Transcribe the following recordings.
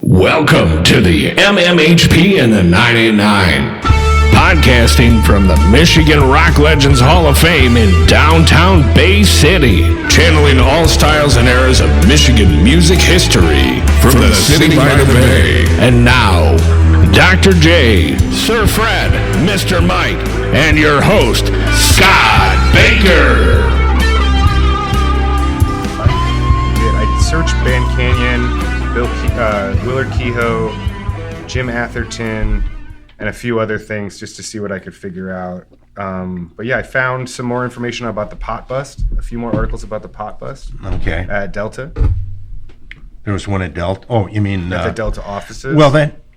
Welcome to the MMHP and the 989. Podcasting from the Michigan Rock Legends Hall of Fame in downtown Bay City. Channeling all styles and eras of Michigan music history. From the city by the bay. And now, Dr. J, Sir Fred, Mr. Mike, and your host, Scott Baker. I searched Band Canyon, Willard Kehoe, Jim Atherton, and a few other things just to see what I could figure out. But yeah, I found some more information about the pot bust, a few more articles about the pot bust. Okay. At Delta. There was one at Delta. Oh, you mean at the Delta offices? Well,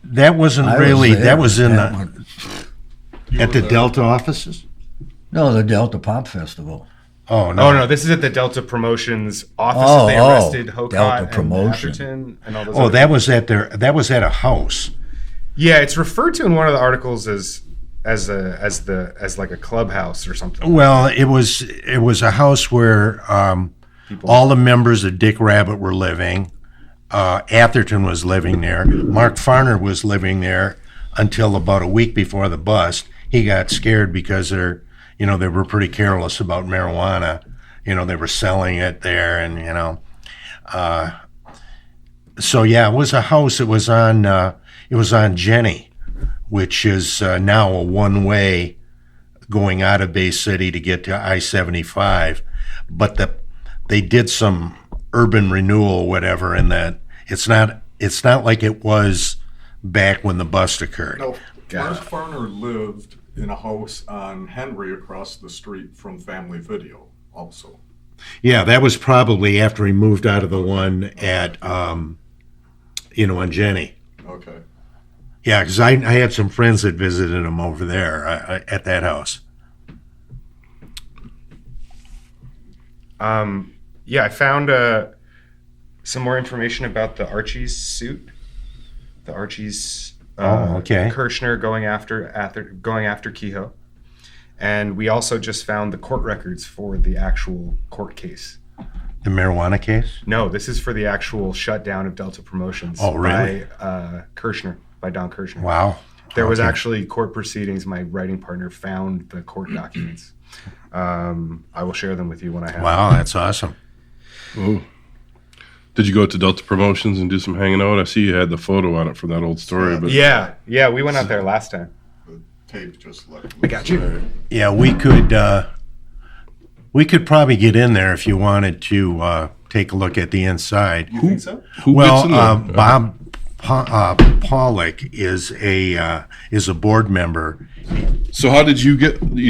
that wasn't really. That was in one. At the Delta offices. No, the Delta Pop Festival. Oh no! Oh no! This is at the Delta Promotions offices. They arrested Hokot Delta Promotion. and Atherton and all those. Oh, that was at their. That was at a house. Yeah, it's referred to in one of the articles as like a clubhouse or something. Well, it was a house where all the members of Dick Rabbit were living. Atherton was living there. Mark Farner was living there until about a week before the bust. He got scared because they were pretty careless about marijuana. They were selling it there, and so yeah, it was a house. It was on Jenny, which is now a one-way going out of Bay City to get to I-75. But they did some urban renewal, whatever, in that it's not like it was back when the bust occurred. No, Mark Farner lived in a house on Henry across the street from Family Video also. Yeah, that was probably after he moved out of the one at, on Jenny. Okay. Yeah, because I had some friends that visited him over there at that house. Yeah, I found some more information about the Archies suit. The Archies, okay. Kirshner going after Kehoe, and we also just found the court records for the actual court case. The marijuana case? No, this is for the actual shutdown of Delta Promotions. Oh, really? By Kirshner, by Don Kirshner. Wow. There was actually court proceedings. My writing partner found the court documents. I will share them with you when I have Wow, them. that's awesome. Ooh. Did you go to Delta Promotions and do some hanging out? I see you had the photo on it from that old story. But Yeah, we went out there last time. The tape just left. I got you. Yeah, we could probably get in there if you wanted to take a look at the inside. You think so? who gets in there? Bob Pollock is a board member. So how did you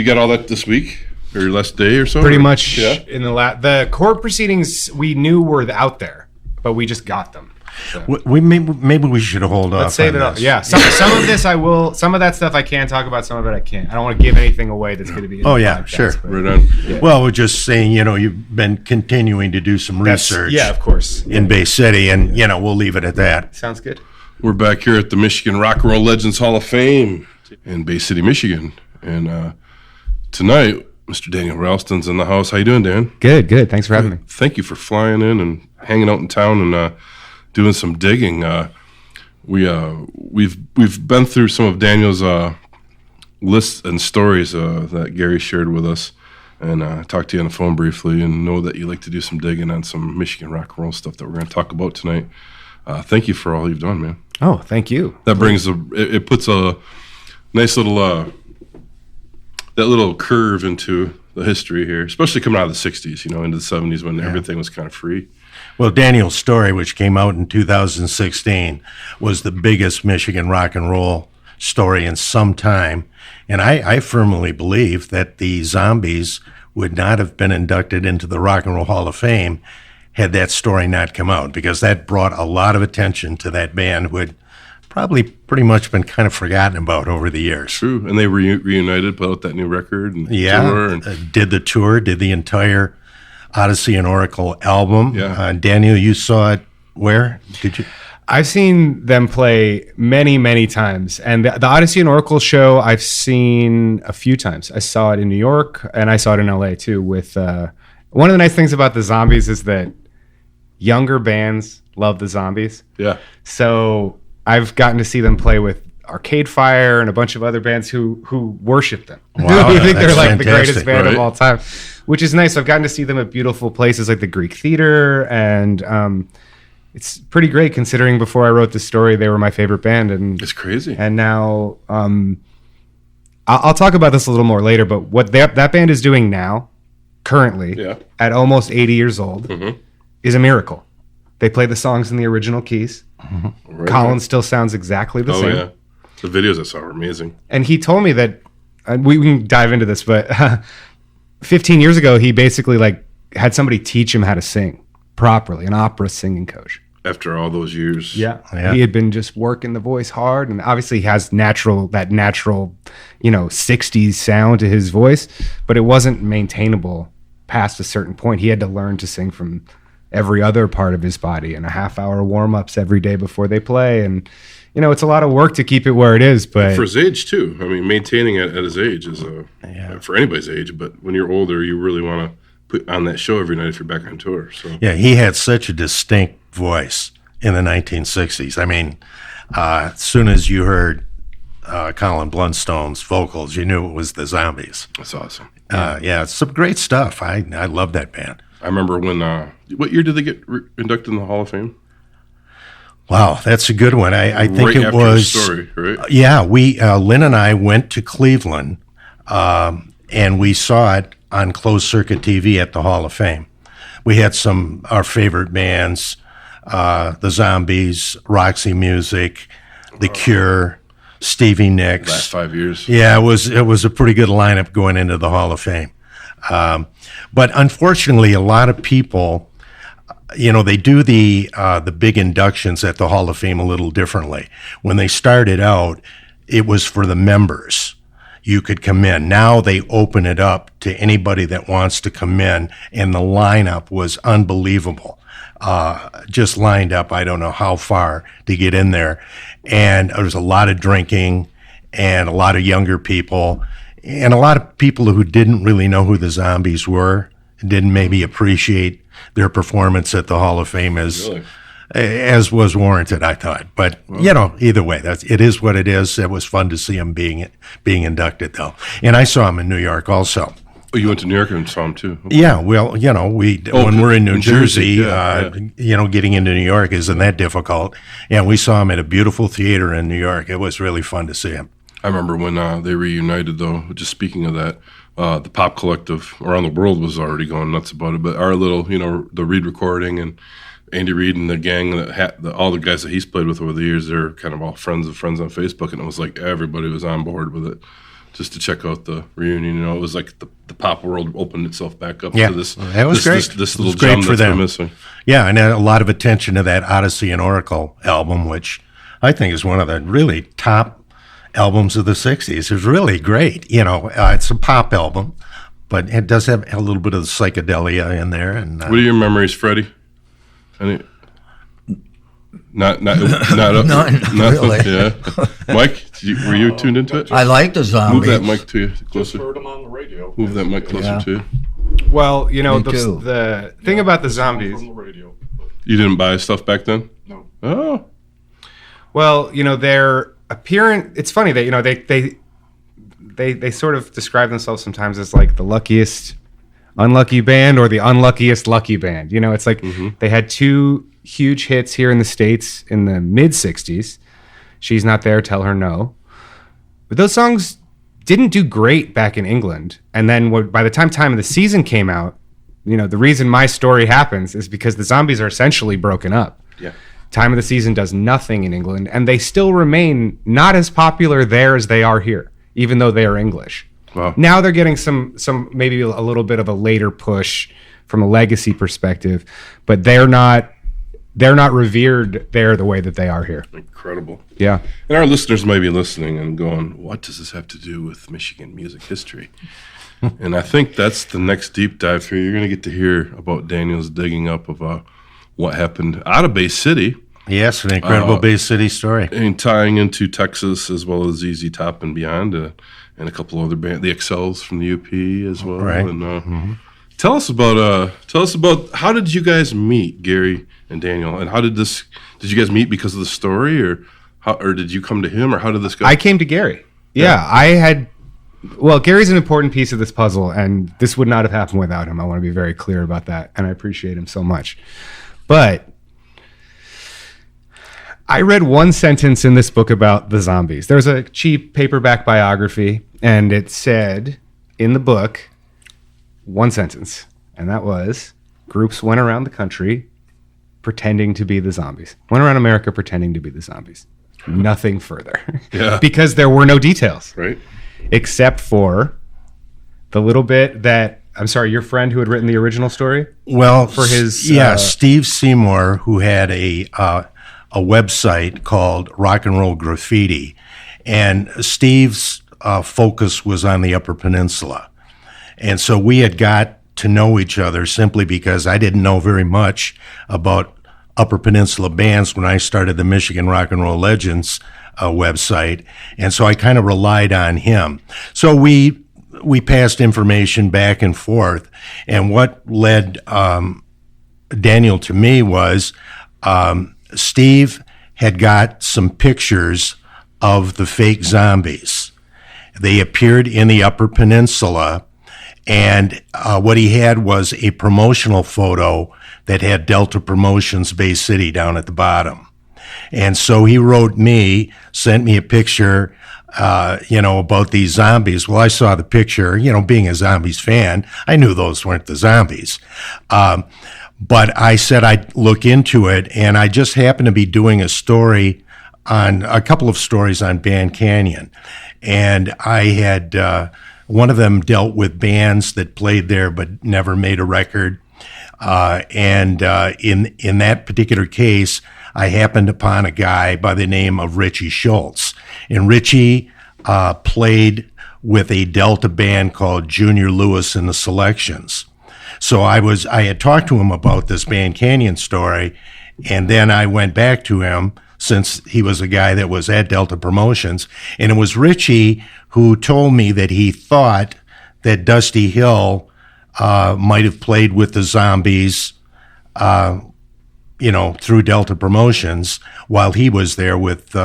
got all that this week or last day or so? Pretty much Yeah. in the court proceedings we knew were out there, but we just got them. So. Maybe we should hold off. Let's save it on up. this. Yeah, some of this I will. Some of that stuff I can talk about. Some of it I can't. I don't want to give anything away that's going to be. In Oh, the yeah, podcast, sure. but- Right on. Yeah. Well, we're just saying, you've been continuing to do some research. Yeah, of course. In Bay City, and we'll leave it at that. Sounds good. We're back here at the Michigan Rock and Roll Legends Hall of Fame in Bay City, Michigan. And tonight, Mr. Daniel Ralston's in the house. How you doing, Dan? Good. Thanks for having me. Thank you for flying in and hanging out in town and doing some digging. We've been through some of Daniel's lists and stories that Gary shared with us, and talked to you on the phone briefly, and know that you like to do some digging on some Michigan rock and roll stuff that we're going to talk about tonight. Thank you for all you've done, man. Oh, thank you. That brings it puts a nice little that little curve into the history here, especially coming out of the 60s, into the 70s when everything was kind of free. Well, Daniel's story, which came out in 2016, was the biggest Michigan rock and roll story in some time. And I firmly believe that the Zombies would not have been inducted into the Rock and Roll Hall of Fame had that story not come out, because that brought a lot of attention to that band who had probably pretty much been kind of forgotten about over the years. True, and they reunited, put out that new record, and tour, and did the tour, did the entire Odyssey and Oracle album. Yeah. Daniel, you saw it where? Did you? I've seen them play many, many times. And the Odyssey and Oracle show I've seen a few times. I saw it in New York, and I saw it in LA too. With one of the nice things about the Zombies is that younger bands love the Zombies. Yeah. So I've gotten to see them play with Arcade Fire and a bunch of other bands who worship them. Wow, who think they're that's like the greatest fantastic, band right? of all time, which is nice. I've gotten to see them at beautiful places like the Greek Theater, and it's pretty great considering before I wrote this story, they were my favorite band, and It's crazy. And now I'll talk about this a little more later, but what that band is doing now, currently, Yeah. at almost 80 years old, Mm-hmm. is a miracle. They play the songs in the original keys. Right. Colin still sounds exactly the Oh, same. yeah. The videos I saw were amazing. And he told me that we can dive into this, but 15 years ago, he basically like had somebody teach him how to sing properly, an opera singing coach. After all those years. Yeah. He had been just working the voice hard, and obviously he has that natural, 60s sound to his voice, but it wasn't maintainable past a certain point. He had to learn to sing from every other part of his body and a half-hour warm-ups every day before they play, and it's a lot of work to keep it where it is, but For his age, too. I mean, maintaining it at his age is for anybody's age, but when you're older, you really want to put on that show every night if you're back on tour. So Yeah, he had such a distinct voice in the 1960s. I mean, as soon as you heard Colin Blunstone's vocals, you knew it was the Zombies. that's awesome. Yeah, it's some great stuff. I love that band. I remember when, what year did they get inducted in the Hall of Fame? Wow, that's a good one. I think Right it after was. the story, right? Yeah, Lynn and I went to Cleveland, and we saw it on closed circuit TV at the Hall of Fame. We had our favorite bands, the Zombies, Roxy Music, The Cure, Stevie Nicks. Last 5 years. Yeah, it was a pretty good lineup going into the Hall of Fame. But unfortunately, a lot of people, they do the big inductions at the Hall of Fame a little differently. When they started out, it was for the members. You could come in. Now they open it up to anybody that wants to come in, and the lineup was unbelievable. Just lined up, I don't know how far to get in there. And there was a lot of drinking and a lot of younger people and a lot of people who didn't really know who the Zombies were, didn't maybe appreciate their performance at the Hall of Fame as was warranted, I thought. But, either way, it is what it is. It was fun to see him being inducted, though. And I saw him in New York also. Oh, you went to New York and saw him, too. Yeah, well, when we're in New Jersey, getting into New York isn't that difficult. And we saw him at a beautiful theater in New York. It was really fun to see him. I remember when they reunited, though, just speaking of that, the Pop Collective around the world was already going nuts about it. But our little, the Reed recording and Andy Reid and the gang, all the guys that he's played with over the years, they're kind of all friends of friends on Facebook. And it was like everybody was on board with it just to check out the reunion. It was like the pop world opened itself back up to this. That was great. This It was little great gem for that's them. been missing. Yeah, and a lot of attention to that Odyssey and Oracle album, which I think is one of the really top albums of the 60s. It's really great. It's a pop album, but it does have a little bit of psychedelia in there. And What are your memories, Freddie? Not None, really. Yeah, Mike, were you tuned into it? I like the Move Zombies. that mic to you Just closer. heard them on the radio. Move that mic closer Yeah. to you. well, too. the thing about the Zombies. From the radio. You didn't buy stuff back then? No. Oh, Well, their appearance. It's funny that they sort of describe themselves sometimes as like the luckiest unlucky band or the unluckiest lucky band. It's like they had two huge hits here in the States in the mid 60s. She's Not There, Tell Her No. But those songs didn't do great back in England. And then by the time of the Season came out, the reason my story happens is because the Zombies are essentially broken up. yeah. Time of the Season does nothing in England, and they still remain not as popular there as they are here, even though they are English. Wow. Now they're getting some maybe a little bit of a later push from a legacy perspective, but they're not revered there the way that they are here. Incredible. Yeah. And our listeners may be listening and going, what does this have to do with Michigan music history? And I think that's the next deep dive here. You're going to get to hear about Daniel's digging up of what happened out of Bay City yes, an incredible Bay City story. and tying into Texas as well as ZZ Top and beyond, and a couple other bands, the Excels from the UP as well. Right. And Tell us about how did you guys meet, Gary and Daniel, and did you guys meet because of the story, or did you come to him, or how did this go? I came to Gary. Yeah, Gary's an important piece of this puzzle, and this would not have happened without him. I want to be very clear about that, and I appreciate him so much. But I read one sentence in this book about the zombies. There's a cheap paperback biography, and it said in the book, one sentence, and that was, groups went around the country pretending to be the zombies. Went around America pretending to be the zombies. Nothing further. Yeah. Because there were no details. Right. Except for the little bit that, I'm sorry, your friend who had written the original story? Well, for his Steve Seymour, who had a website called Rock and Roll Graffiti, and Steve's focus was on the Upper Peninsula, and so we had got to know each other simply because I didn't know very much about Upper Peninsula bands when I started the Michigan Rock and Roll Legends website, and so I kind of relied on him. So we passed information back and forth, and what led Daniel to me was Steve had got some pictures of the fake zombies. They appeared in the Upper Peninsula, and what he had was a promotional photo that had Delta Promotions Bay City down at the bottom. And so he wrote me, sent me a picture, about these zombies. Well, I saw the picture, being a Zombies fan, I knew those weren't the zombies. But I said I'd look into it, and I just happened to be doing a couple of stories on Band Canyon. And I had, one of them dealt with bands that played there but never made a record. And in that particular case, I happened upon a guy by the name of Richie Schultz. And Richie played with a Delta band called Junior Lewis and the Selections. So I had talked to him about this Band Canyon story, and then I went back to him since he was a guy that was at Delta Promotions, and it was Richie who told me that he thought that Dusty Hill might have played with the Zombies, through Delta Promotions while he was there with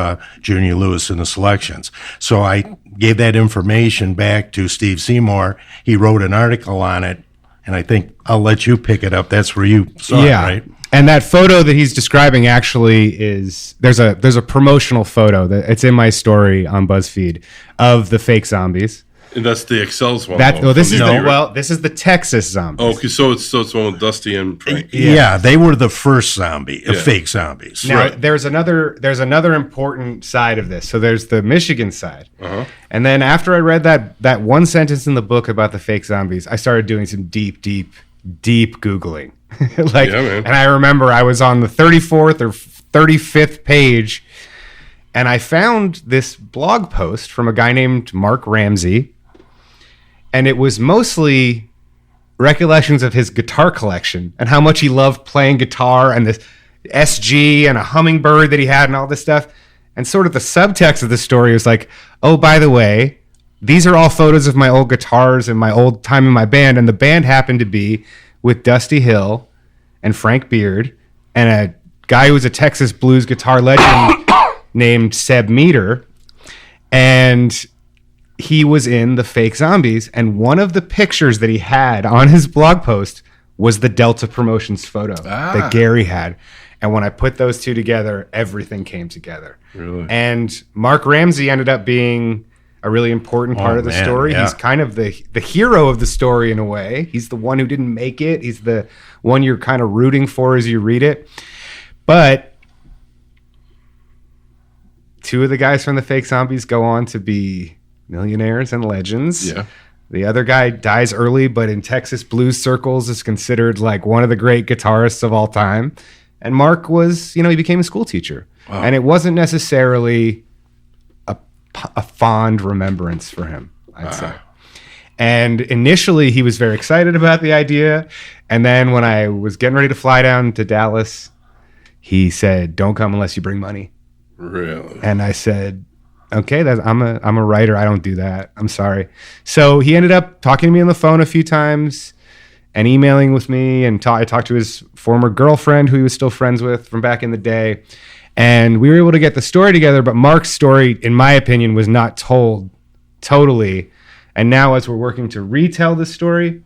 Junior Lewis and the Selections. So I gave that information back to Steve Seymour. He wrote an article on it, and I think I'll let you pick it up. That's where you saw it, right? And that photo that he's describing actually is there's a promotional photo that it's in my story on BuzzFeed of the fake zombies. And that's the Excels one. This is the Texas zombies. Oh, okay, so it's one with Dusty and Frank. Yeah, they were the first fake zombies. Now there's another important side of this. So there's the Michigan side, and then after I read that one sentence in the book about the fake zombies, I started doing some deep Googling. And I remember I was on the 34th or 35th page, and I found this blog post from a guy named Mark Ramsey. And it was mostly recollections of his guitar collection and how much he loved playing guitar and this SG and a hummingbird that he had and all this stuff. And sort of the subtext of the story was like, oh, by the way, these are all photos of my old guitars and my old time in my band. And the band happened to be with Dusty Hill and Frank Beard and a guy who was a Texas blues guitar legend named Seb Meter. And he was in the fake zombies, and one of the pictures that he had on his blog post was the Delta Promotions photo that Gary had. And when I put those two together, everything came together. Really? And Mark Ramsey ended up being a really important part of the story. Yeah. He's kind of the hero of the story in a way. He's the one who didn't make it. He's the one you're kind of rooting for as you read it. But two of the guys from the fake zombies go on to be millionaires and legends. Yeah. The other guy dies early, but in Texas blues circles is considered like one of the great guitarists of all time. And Mark was, he became a school teacher. Wow. And it wasn't necessarily a fond remembrance for him, I'd say. And initially he was very excited about the idea. And then when I was getting ready to fly down to Dallas, he said, don't come unless you bring money. Really? And I said, okay, I'm a writer. I don't do that. I'm sorry. So he ended up talking to me on the phone a few times, and emailing with me, and I talked to his former girlfriend who he was still friends with from back in the day. And we were able to get the story together, but Mark's story, in my opinion, was not told totally. And now as we're working to retell the story,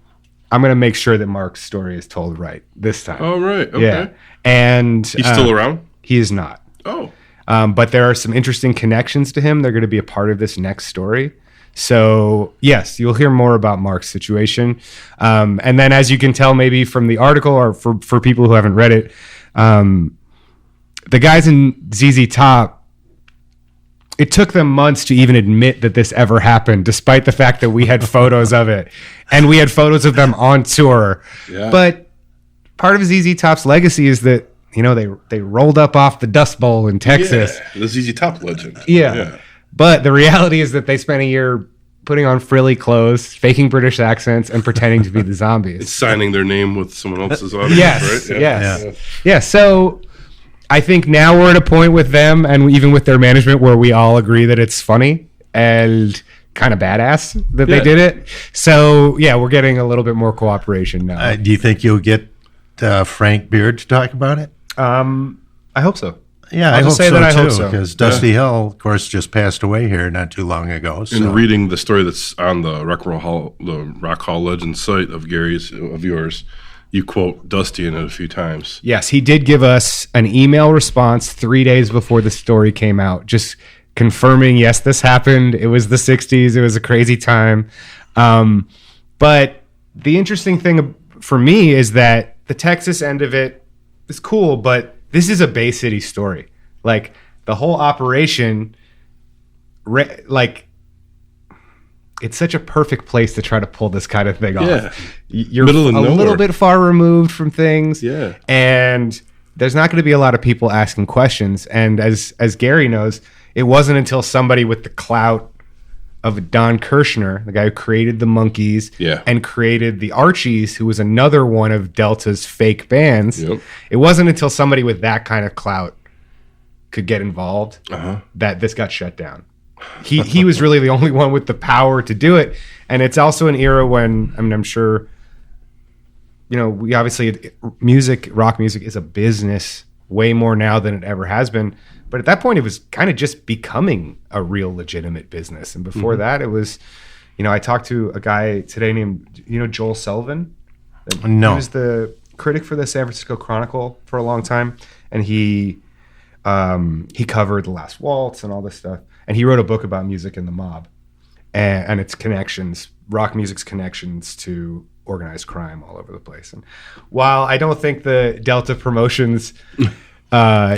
I'm going to make sure that Mark's story is told right this time. Oh, right. Okay. Yeah. And he's still around? He is not. Oh. But there are some interesting connections to him. They're going to be a part of this next story. So, yes, you'll hear more about Mark's situation. And then, as you can tell maybe from the article, or for people who haven't read it, the guys in ZZ Top, it took them months to even admit that this ever happened, despite the fact that we had photos of it. And we had photos of them on tour. Yeah. But part of ZZ Top's legacy is that, you know, they rolled up off the Dust Bowl in Texas. Yeah, the ZZ Top legend. Yeah. But the reality is that they spent a year putting on frilly clothes, faking British accents, and pretending to be the Zombies. It's signing their name with someone else's on it, yes, right? Yeah. So I think now we're at a point with them, and even with their management, where we all agree that it's funny and kind of badass that they did it. So, yeah, we're getting a little bit more cooperation now. Do you think you'll get Frank Beard to talk about it? I hope so. Yeah, I hope so, because Dusty Hill, of course, just passed away here not too long ago. So. And reading the story that's on the Rock Hall Legends site of yours, you quote Dusty in it a few times. Yes, he did give us an email response 3 days before the story came out, just confirming, yes, this happened. It was the 60s. It was a crazy time. But the interesting thing for me is that the Texas end of it is cool, but this is a Bay City story. Like, the whole operation, like, it's such a perfect place to try to pull this kind of thing off. You're a little bit far removed from things. Yeah. And there's not going to be a lot of people asking questions. And as Gary knows, it wasn't until somebody with the clout of Don Kirshner, the guy who created the Monkees and created the Archies, who was another one of Delta's fake bands. Yep. It wasn't until somebody with that kind of clout could get involved that this got shut down. He was really the only one with the power to do it. And it's also an era when, I mean, I'm sure, you know, we obviously, rock music is a business way more now than it ever has been. But at that point, it was kind of just becoming a real legitimate business. And before that, it was, you know, I talked to a guy today named, you know, Joel Selvin. No. He was the critic for the San Francisco Chronicle for a long time. And he covered The Last Waltz and all this stuff. And he wrote a book about music and the mob and its connections, rock music's connections to organized crime all over the place. And while I don't think the Delta Promotions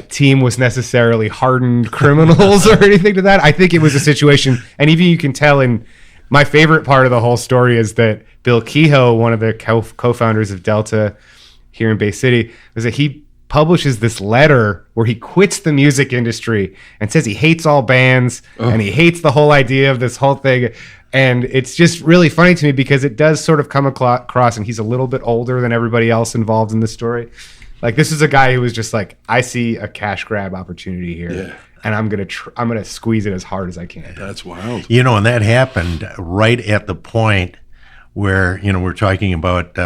team was necessarily hardened criminals or anything to that, I think it was a situation, and even you can tell in my favorite part of the whole story is that Bill Kehoe, one of the co-founders of Delta here in Bay City, was that he publishes this letter where he quits the music industry and says he hates all bands and he hates the whole idea of this whole thing. And it's just really funny to me because it does sort of come across, and he's a little bit older than everybody else involved in the story. Like, this is a guy who was just like, I see a cash grab opportunity here, and I'm gonna squeeze it as hard as I can. That's wild. You know, and that happened right at the point where, you know, we're talking about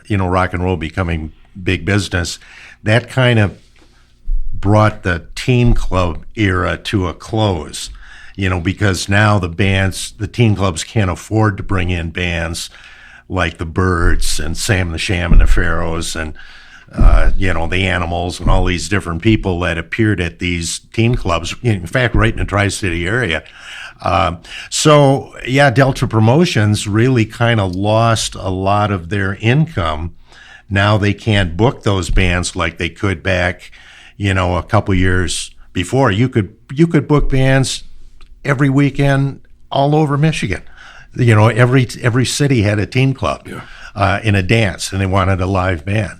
you know, rock and roll becoming big business. That kind of brought the teen club era to a close, you know, because now the teen clubs can't afford to bring in bands like the Byrds and Sam the Sham and the Pharaohs and you know, the Animals and all these different people that appeared at these teen clubs, in fact, right in the Tri-City area. So, yeah, Delta Promotions really kind of lost a lot of their income. Now they can't book those bands like they could back, you know, a couple years before. You could book bands every weekend all over Michigan. You know, every city had a teen club in a dance, and they wanted a live band.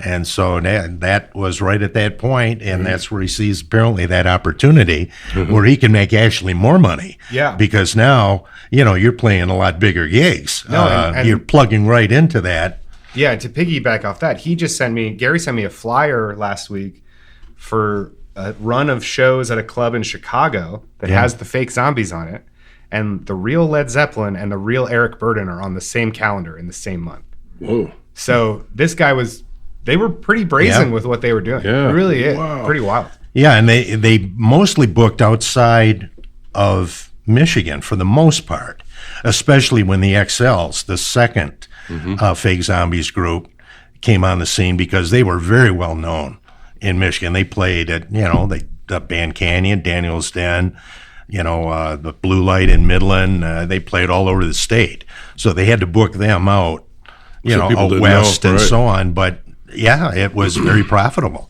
And so that was right at that point, and that's where he sees apparently that opportunity where he can make actually more money. Yeah. Because now, you know, you're playing a lot bigger gigs. No, and you're plugging right into that. Yeah, to piggyback off that, Gary sent me a flyer last week for a run of shows at a club in Chicago that has the fake Zombies on it, and the real Led Zeppelin and the real Eric Burdon are on the same calendar in the same month. Whoa. So this guy they were pretty brazen with what they were doing. Yeah. It really is. Wow. Pretty wild. Yeah, and they mostly booked outside of Michigan for the most part, especially when the XLs, the second Fake Zombies group, came on the scene, because they were very well known in Michigan. They played at, the Band Canyon, Daniel's Den, the Blue Light in Midland. They played all over the state. So they had to book them out, out west and so on. But yeah, it was very profitable.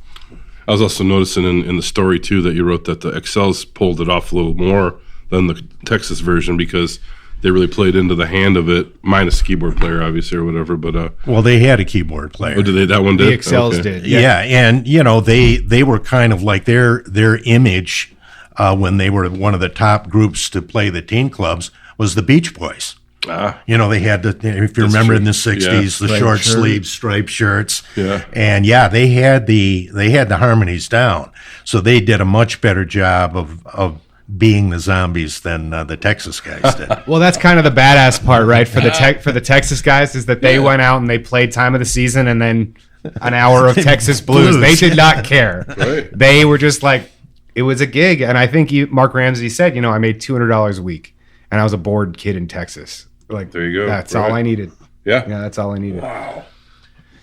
I was also noticing in the story too that you wrote that the XLs pulled it off a little more than the Texas version, because they really played into the hand of it, minus keyboard player obviously or whatever. But well, they had a keyboard player. Oh, did they? That one did. The XLs did. Yeah, and they were kind of like their image when they were one of the top groups to play the teen clubs was the Beach Boys. They had if you remember in the 60s, the short sleeve striped shirts. Yeah. And they had the harmonies down. So they did a much better job of being the Zombies than the Texas guys did. Well, that's kind of the badass part, right? For the Texas guys, is that they went out and they played Time of the Season and then an hour of Texas blues. They did not care. Right. They were just like, it was a gig. And I think Mark Ramsey said, I made $200 a week and I was a bored kid in Texas. Like, there you go. That's all I needed. Yeah, that's all I needed. Wow,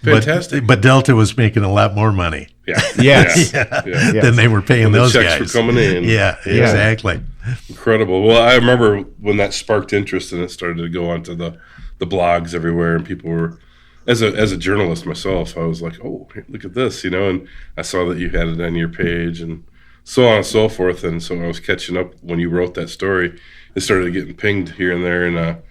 fantastic. But Delta was making a lot more money. Yeah, yes, than they were paying those checks guys. were coming in. Yeah, exactly. Incredible. Well, I remember when that sparked interest and it started to go onto the blogs everywhere, and people were, as a journalist myself, I was like, oh, look at this, and I saw that you had it on your page and so on and so forth. And so I was catching up when you wrote that story. It started getting pinged here and there, and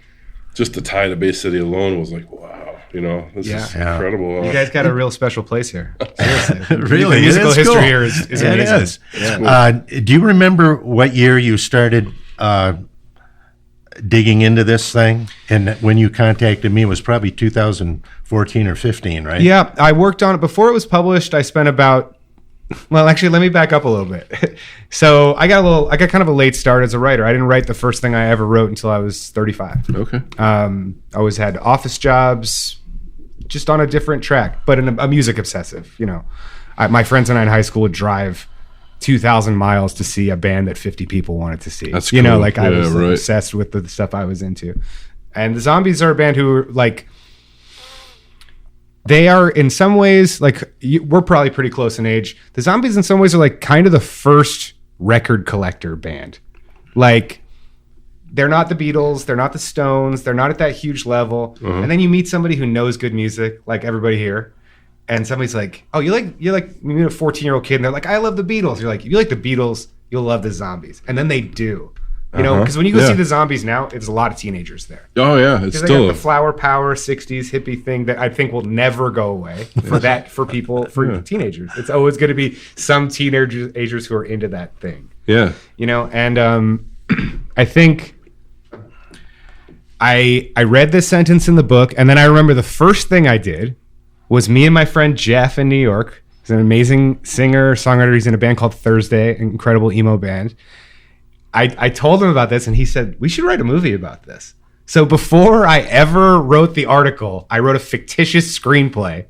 just the tie to Bay City alone was like, wow, this is incredible. You guys got a real special place here. Seriously. Really, the musical history here is amazing. It is. Yeah. Do you remember what year you started digging into this thing? And when you contacted me, it was probably 2014 or 15, right? Yeah, I worked on it before it was published. I spent well, actually, let me back up a little bit. So I got kind of a late start as a writer. I didn't write the first thing I ever wrote until I was 35. Okay. I always had office jobs, just on a different track, but a music obsessive. My friends and I in high school would drive 2,000 miles to see a band that 50 people wanted to see. That's cool. I was obsessed with the stuff I was into. And the Zombies are a band who they are in some ways we're probably pretty close in age. The Zombies in some ways are kind of the first record collector band. They're not the Beatles, they're not the Stones, they're not at that huge level. And then you meet somebody who knows good music, like everybody here, and somebody's like, "Oh, you meet a 14-year-old kid, and they're like, I love the Beatles." You're like, "If you like the Beatles, you'll love the Zombies," and then they do. Because when you go see the Zombies now, it's a lot of teenagers there. Oh yeah, it's still they got the flower power '60s hippie thing that I think will never go away for teenagers. It's always going to be some teenagers who are into that thing. Yeah, and I think I read this sentence in the book, and then I remember the first thing I did was me and my friend Jeff in New York. He's an amazing singer, songwriter. He's in a band called Thursday, an incredible emo band. I told him about this, and he said, we should write a movie about this. So before I ever wrote the article, I wrote a fictitious screenplay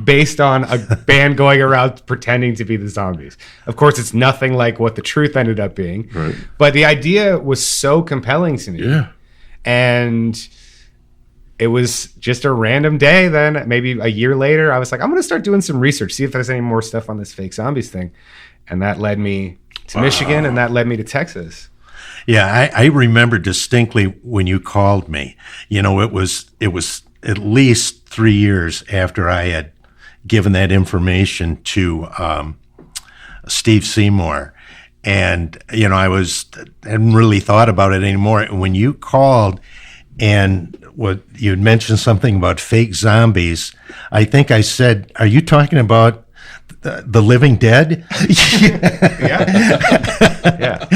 based on a band going around pretending to be the Zombies. Of course, it's nothing like what the truth ended up being. Right. But the idea was so compelling to me. Yeah. And it was just a random day then, maybe a year later, I was like, I'm going to start doing some research, see if there's any more stuff on this Fake Zombies thing. And that led me to Michigan, and that led me to Texas. Yeah, I remember distinctly when you called me. It was at least 3 years after I had given that information to Steve Seymour, and I hadn't really thought about it anymore. And when you called, and you had mentioned something about Fake Zombies, I think I said, "Are you talking about the Living Dead?" Yeah.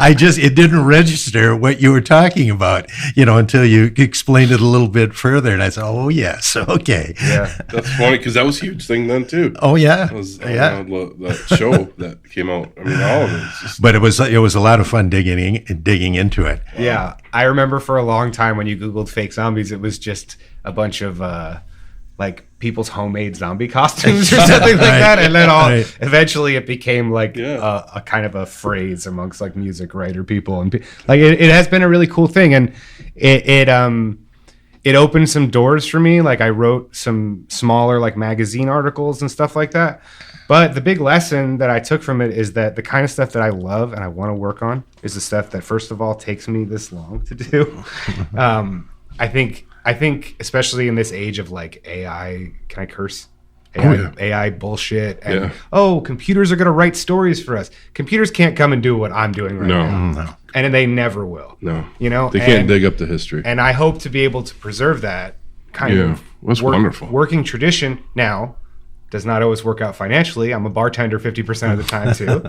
It didn't register what you were talking about, until you explained it a little bit further. And I said, "Oh, yes. Okay." Yeah. That's funny because that was a huge thing then too. Oh, yeah. That was, that show that came out. I mean, all of it. But it was a lot of fun digging into it. Yeah. I remember for a long time when you Googled Fake Zombies, it was just a bunch of like people's homemade zombie costumes or something like that, and then eventually it became like a kind of a phrase amongst like music writer people, and like it has been a really cool thing, and it opened some doors for me. Like I wrote some smaller like magazine articles and stuff like that. But the big lesson that I took from it is that the kind of stuff that I love and I want to work on is the stuff that, first of all, takes me this long to do. I think especially in this age of like AI, can I curse? AI bullshit. And, computers are going to write stories for us. Computers can't come and do what I'm doing right now. No. And they never will. No. You know? They can't dig up the history. And I hope to be able to preserve that kind of wonderful working tradition. Now, does not always work out financially. I'm a bartender 50% of the time too.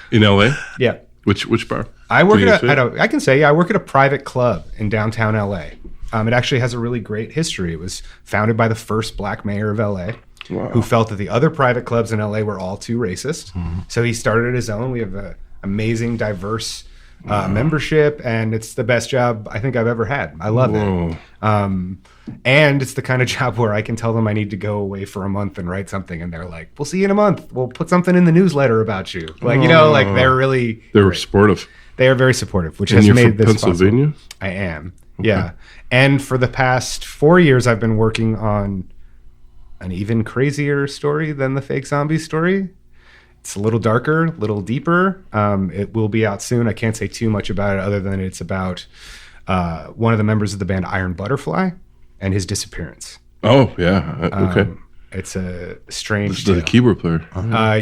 In LA? Yeah. Which bar? I work I can say I work at a private club in downtown LA. It actually has a really great history. It was founded by the first black mayor of LA, who felt that the other private clubs in LA were all too racist. So he started his own. We have an amazing, diverse membership, and it's the best job I think I've ever had. I love it. And it's the kind of job where I can tell them I need to go away for a month and write something, and they're like, "We'll see you in a month. We'll put something in the newsletter about you." Like they're supportive. They are very supportive, which has made this Pennsylvania possible. I am. Okay. Yeah. And for the past 4 years, I've been working on an even crazier story than the fake zombie story. It's a little darker, a little deeper. It will be out soon. I can't say too much about it other than it's about one of the members of the band Iron Butterfly and his disappearance. Oh, yeah. Okay. It's a strange the keyboard player.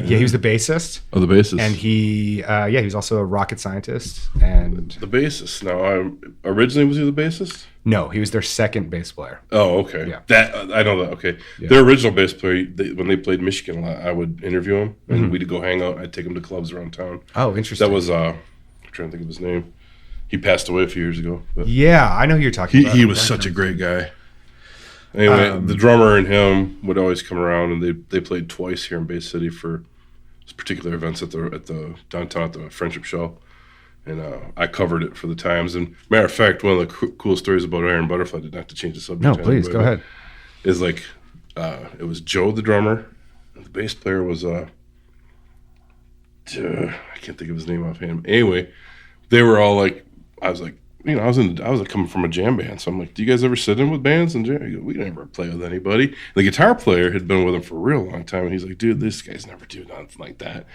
He was the bassist. Oh, the bassist. And he was also a rocket scientist. And the bassist. Now, originally was he the bassist? No, he was their second bass player. Oh, okay. Yeah. That I know that. Okay. Yeah. Their original bass player, when they played Michigan a lot, I would interview him, and we'd go hang out. I'd take him to clubs around town. Oh, interesting. That was I'm trying to think of his name. He passed away a few years ago. But yeah, I know who you're talking about. He was such a great guy. Anyway, the drummer and him would always come around, and they played twice here in Bay City for particular events at the downtown at the Friendship Shell, and I covered it for the Times. And matter of fact, one of the cool stories about Iron Butterfly, did not to change the subject. No, please go ahead. Is like it was Joe the drummer, and the bass player was I can't think of his name offhand. Anyway, they were all like, I was like, I was coming from a jam band, so I'm like, do you guys ever sit in with bands and jam? He goes, we never play with anybody. The guitar player had been with him for a real long time, and he's like, dude, this guy's never do nothing like that.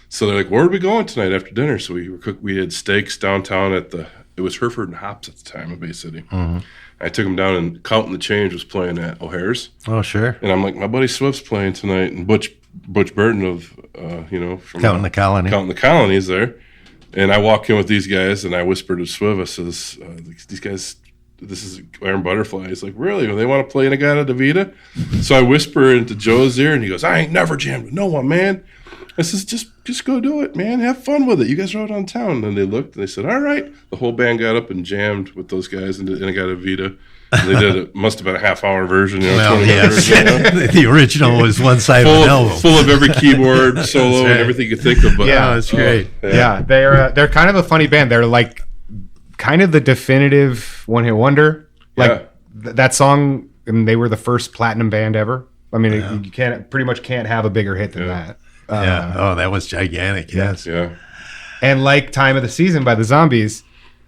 So they're like, where are we going tonight after dinner? So we had steaks downtown it was Hereford and Hops at the time in Bay City. Mm-hmm. I took him down, and Counting the Change was playing at O'Hare's. Oh, sure. And I'm like, my buddy Swift's playing tonight, and Butch Burton of from Counting the Colony is there. And I walk in with these guys, and I whisper to Swiv, I says, these guys, this is Iron Butterfly. He's like, really? They want to play In-A-Gadda-Da-Vida? So I whisper into Joe's ear, and he goes, I ain't never jammed with no one, man. I says, just go do it, man. Have fun with it. You guys are out on town. And they looked, and they said, all right. The whole band got up and jammed with those guys and did In-A-Gadda-Da-Vida. And they did it. Must have been a half-hour version. Version, the original was one side of an album. Full of every keyboard solo and everything you think of. But, that's great. Yeah, they're kind of a funny band. They're like kind of the definitive one-hit wonder. Like that song, they were the first platinum band ever. I mean, you pretty much can't have a bigger hit than that. That was gigantic. Yes. Yeah. And like Time of the Season by the Zombies,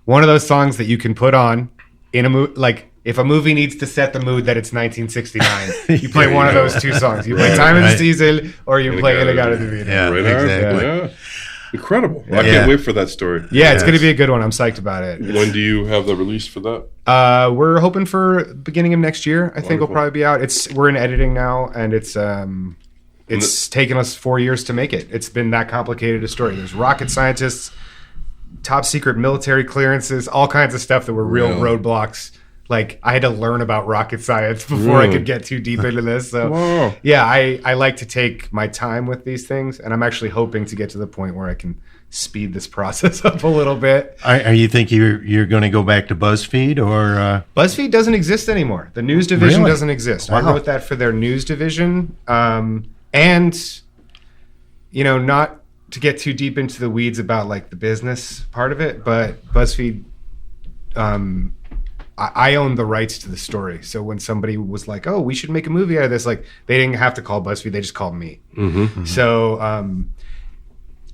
one of those songs that you can put on in a movie, like if a movie needs to set the mood that it's 1969, you play one of those two songs. You play Time of the Season, or you play In-A-Gadda-Da-Vida. Yeah, right, exactly. Yeah. Incredible. I can't wait for that story. Yeah, it's going to be a good one. I'm psyched about it. When do you have the release for that? We're hoping for beginning of next year. I think it'll probably be out. We're in editing now, and it's taken us 4 years to make it. It's been that complicated a story. There's rocket scientists, top secret military clearances, all kinds of stuff that were real roadblocks. Like, I had to learn about rocket science before I could get too deep into this. So, I like to take my time with these things, and I'm actually hoping to get to the point where I can speed this process up a little bit. Are you think you're going to go back to BuzzFeed or? BuzzFeed doesn't exist anymore. The news division Really? doesn't exist. Wow. I wrote that for their news division, and not to get too deep into the weeds about like the business part of it, but BuzzFeed. I own the rights to the story. So when somebody was like, "Oh, we should make a movie out of this," like they didn't have to call BuzzFeed; they just called me. So,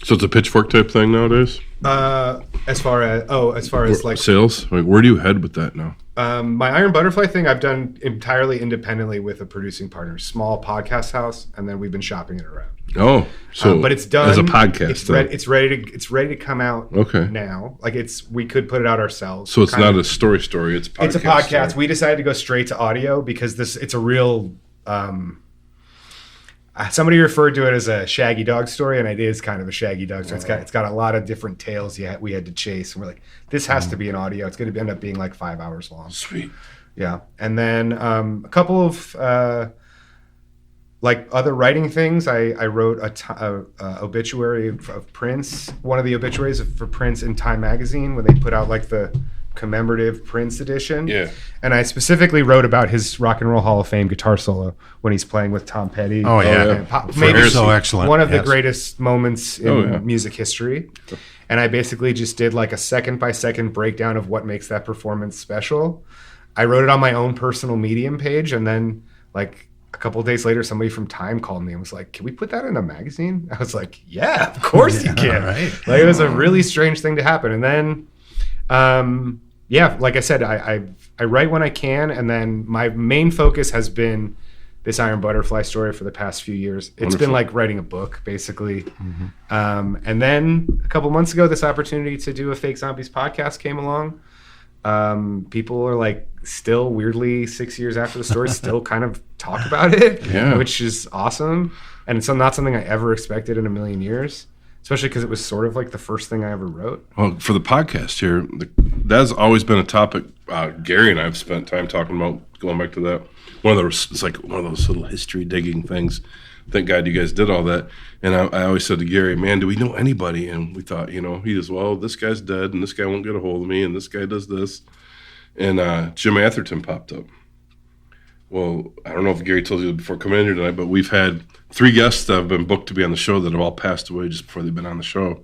So it's a pitchfork type thing nowadays. as far as like sales, like where do you head with that now? my Iron Butterfly thing, I've done entirely independently with a producing partner, small podcast house, and then we've been shopping it around. Oh, so but it's done as a podcast. It's ready to come out. Okay. Now, like we could put it out ourselves. So it's not a story. It's a podcast. It's a podcast. Story. We decided to go straight to audio because it's a real. Somebody referred to it as a Shaggy Dog story, and it is kind of a Shaggy Dog story. It's got a lot of different tales we had to chase, and we're like, this has to be an audio. It's going to end up being like 5 hours long. Sweet. Yeah, and then a couple of like other writing things. I wrote a obituary of Prince. One of the obituaries for Prince in Time magazine when they put out like the commemorative Prince edition. Yeah. And I specifically wrote about his Rock and Roll Hall of Fame guitar solo when he's playing with Tom Petty. Oh yeah, Maybe so excellent. One of the greatest moments in music history. And I basically just did like a second by second breakdown of what makes that performance special. I wrote it on my own personal Medium page, and then like a couple of days later, somebody from Time called me and was like, "Can we put that in a magazine?" I was like, "Yeah, of course you can." Right. Like it was a really strange thing to happen. And then like I said, I write when I can, and then my main focus has been this Iron Butterfly story for the past few years. It's been like writing a book, basically. Mm-hmm. And then a couple months ago, this opportunity to do a Fake Zombies podcast came along. People are like still weirdly 6 years after the story, still kind of talk about it, which is awesome. And it's not something I ever expected in a million years. Especially because it was sort of like the first thing I ever wrote. Well, for the podcast here, that's always been a topic Gary and I have spent time talking about, going back to that. It's like one of those little history digging things. Thank God you guys did all that. And I always said to Gary, man, do we know anybody? And we thought, he goes, well, this guy's dead, and this guy won't get a hold of me, and this guy does this. And Jim Atherton popped up. Well, I don't know if Gary told you before coming in here tonight, but we've had 3 guests that have been booked to be on the show that have all passed away just before they've been on the show.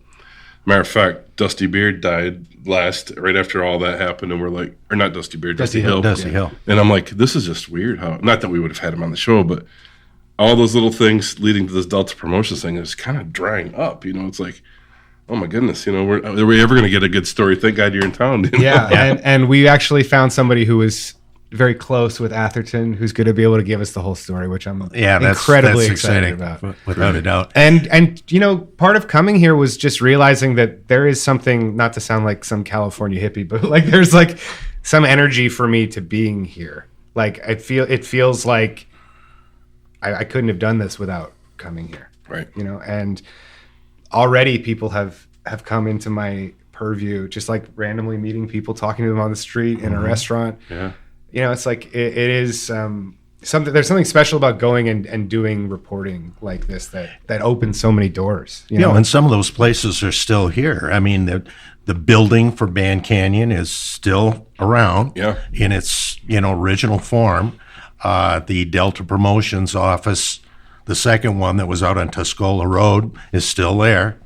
Matter of fact, Dusty Beard died right after all that happened, and we're like, or not Dusty Beard, Dusty Hill. Dusty Hill. And I'm like, this is just weird how, not that we would have had him on the show, but all those little things leading to this Delta Promotions thing is kind of drying up. It's like, oh my goodness, are we ever going to get a good story? Thank God you're in town. And we actually found somebody who was very close with Atherton, who's going to be able to give us the whole story, which I'm incredibly excited about. Without a doubt. And part of coming here was just realizing that there is something, not to sound like some California hippie, but like there's like some energy for me to being here. Like it feels like I couldn't have done this without coming here. Right. And already people have come into my purview, just like randomly meeting people, talking to them on the street, in a restaurant. Yeah. It's like it is something. There's something special about going and doing reporting like this that opens so many doors. And some of those places are still here. I mean, the building for Band Canyon is still around in its original form. The Delta Promotions office, the second one that was out on Tuscola Road, is still there.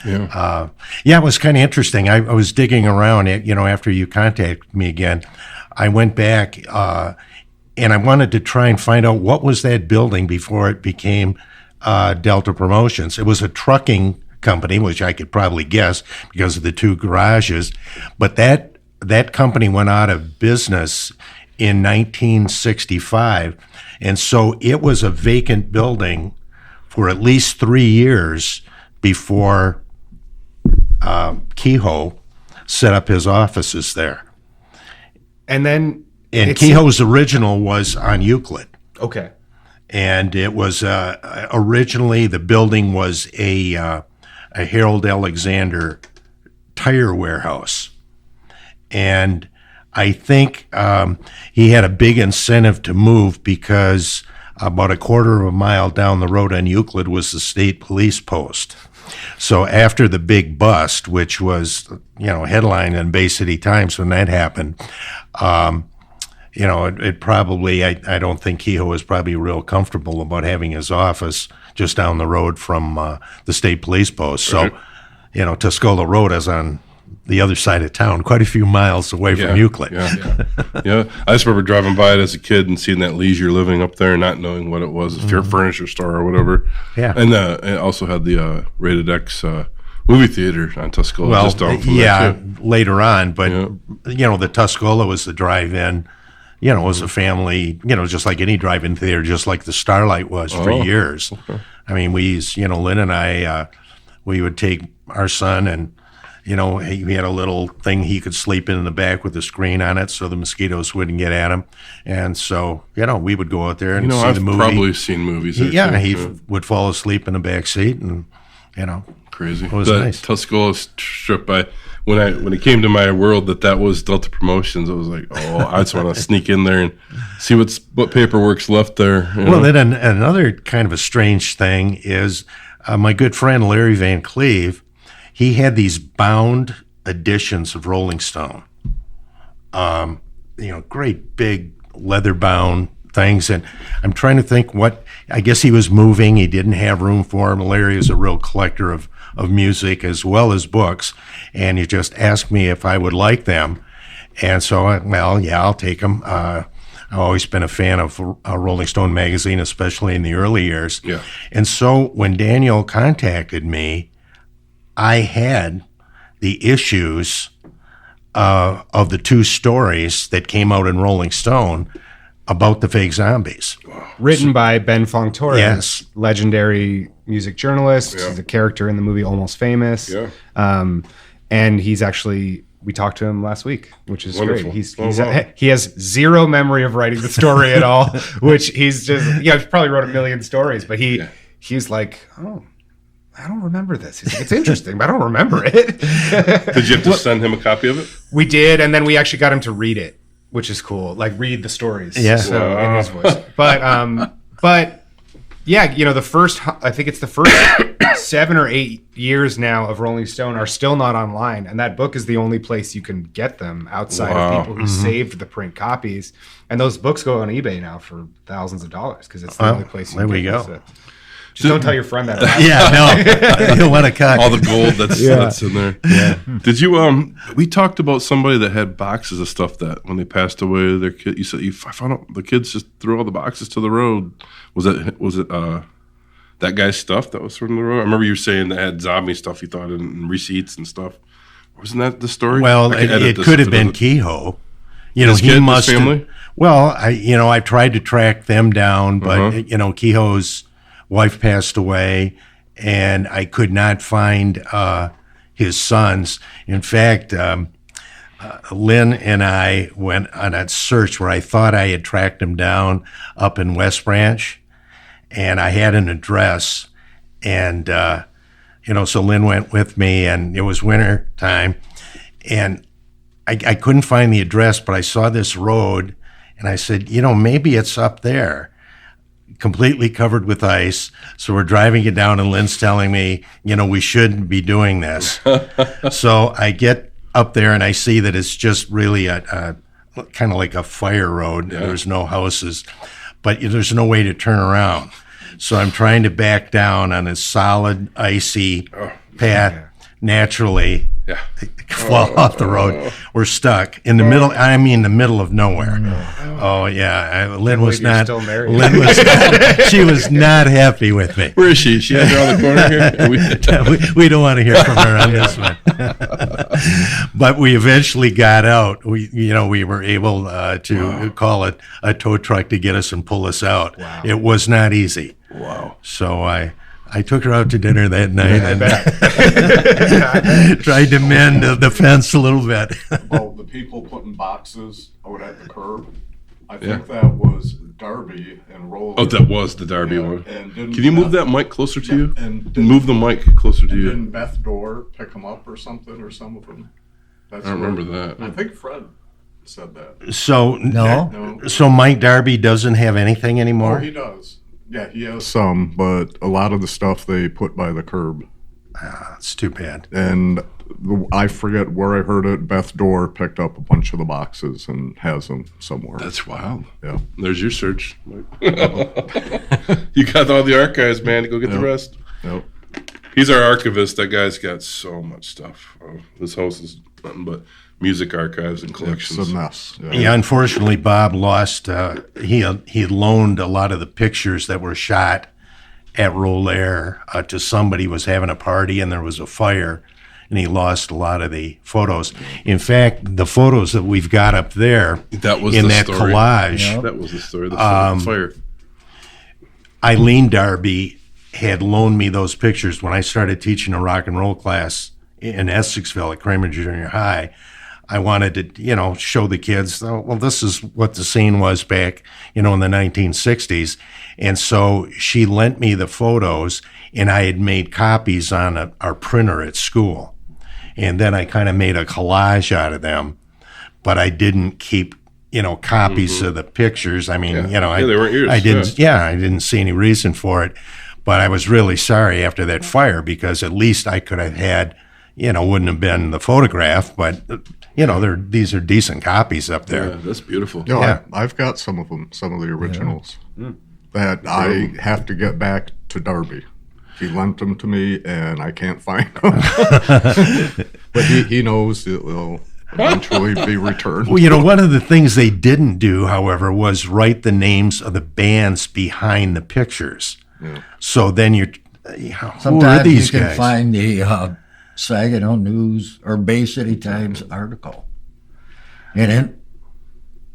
Yeah. It was kind of interesting. I was digging around it, after you contacted me again. I went back and I wanted to try and find out what was that building before it became Delta Promotions. It was a trucking company, which I could probably guess because of the 2 garages. But that company went out of business in 1965. And so it was a vacant building for at least 3 years before Kehoe set up his offices there. And Kehoe's original was on Euclid. Okay. And it was originally the building was a Harold Alexander tire warehouse. And I think he had a big incentive to move because about a quarter of a mile down the road on Euclid was the state police post. So after the big bust, which was, headline in Bay City Times when that happened, it probably, I don't think Kehoe was probably real comfortable about having his office just down the road from the state police post. So, Tuscola Road is on the other side of town, quite a few miles away from Euclid. Yeah. I just remember driving by it as a kid and seeing that Leisure Living up there and not knowing what it was, a furniture store or whatever. Yeah. And it also had the Rated X movie theater on Tuscola. Well, just down from there, too. Later on, but the Tuscola was the drive-in. It was a family, just like any drive-in theater, just like the Starlight was for years. Okay. I mean, we used, Lynn and I, we would take our son and, he had a little thing he could sleep in the back with a screen on it so the mosquitoes wouldn't get at him. And so, we would go out there and see I've the movie. probably seen movies there, he too. would fall asleep in the back seat and, Crazy. it was that nice. Tuscola strip, when it came to my world that was Delta Promotions, I was like, I just want to sneak in there and see what paperwork's left there. Well, then another kind of a strange thing is my good friend Larry Van Cleve, he had these bound editions of Rolling Stone. Great big leather bound things. And I'm trying to think I guess he was moving. He didn't have room for them. Larry is a real collector of music as well as books. And he just asked me if I would like them. And so, I'll take them. I've always been a fan of Rolling Stone magazine, especially in the early years. Yeah. And so when Daniel contacted me, I had the issues of the 2 stories that came out in Rolling Stone about the fake zombies. Written by Ben Fong Torres, Yes. legendary music journalist. He's a character in the movie Almost Famous. Yeah. And he's actually, we talked to him last week, which is Wonderful. great. He has zero memory of writing the story at all, which he's just, he probably wrote a million stories, but he's like, I don't remember this. He's like, it's interesting, but I don't remember it. Did you have to send him a copy of it? We did, and then we actually got him to read it, which is cool. Like read the stories. Yeah. So in his voice. But yeah, the first, I think it's the first 7 or 8 years now of Rolling Stone are still not online, and that book is the only place you can get them outside of people who saved the print copies. And those books go on eBay now for thousands of dollars because it's the only place you can there we get go. this. Just don't tell your friend that. No, you don't want to cut. All the gold that's in there. Yeah. Did you we talked about somebody that had boxes of stuff that when they passed away, their kid, you said I found out the kids just threw all the boxes to the road. Was it that guy's stuff that was from the road? I remember you saying that had zombie stuff you thought and receipts and stuff. Wasn't that the story? Well, it could have been Kehoe. He must his family? Well, I tried to track them down, but Kehoe's wife passed away, and I could not find his sons. In fact, Lynn and I went on a search where I thought I had tracked him down up in West Branch, and I had an address, and so Lynn went with me, and it was winter time, and I couldn't find the address, but I saw this road, and I said, maybe it's up there. Completely covered with ice. So we're driving it down, and Lynn's telling me, we shouldn't be doing this. So I get up there, and I see that it's just really a kind of like a fire road. Yeah. There's no houses, but there's no way to turn around. So I'm trying to back down on a solid, icy path. Naturally, fall off the road. We're stuck in the middle. I mean, the middle of nowhere. Oh yeah, Lynn was not. Still married. Lynn was not. She was not happy with me. Where is she? She has around the corner here. We don't want to hear from her on this one. But we eventually got out. We were able to call it a tow truck to get us and pull us out. Wow. It was not easy. Wow. So I took her out to dinner that night and tried to mend the fence a little bit. Well, the people putting boxes out at the curb, I think that was Darby and Roller. Oh, that was the Darby one. Can you move that mic closer to you? And move the mic closer to you. Didn't Beth Dorr pick them up or something, or some of them? I don't remember that. I think Fred said that. So No. So Mike Darby doesn't have anything anymore? Oh, he does. Yeah, he has some, but a lot of the stuff they put by the curb. It's too bad. And I forget where I heard it. Beth Dorr picked up a bunch of the boxes and has them somewhere. That's wild. Yeah. There's your search. You got all the archives, man. Go get the rest. Yep. He's our archivist. That guy's got so much stuff. His house is nothing but music archives and collections. It's a mess. Yeah, unfortunately, Bob lost. He loaned a lot of the pictures that were shot at Rollaire to somebody who was having a party, and there was a fire, and he lost a lot of the photos. In fact, the photos that we've got up there That was in the that story. collage, That was the story. The fire. Eileen Darby had loaned me those pictures when I started teaching a rock and roll class in Essexville at Kramer Junior High. I wanted to, show the kids, well, this is what the scene was back, in the 1960s. And so she lent me the photos, and I had made copies on our printer at school. And then I kind of made a collage out of them, but I didn't keep, copies of the pictures. I mean, they weren't yours. I didn't see any reason for it. But I was really sorry after that fire, because at least I could have had, wouldn't have been the photograph, but these are decent copies up there. Yeah, that's beautiful. I've got some of them, some of the originals that I have to get back to Darby. He lent them to me, and I can't find them. But he knows it will eventually be returned. Well, one of the things they didn't do, however, was write the names of the bands behind the pictures. Yeah. So then who are Sometimes these you can guys? find the Saginaw News or Bay City Times article. And then,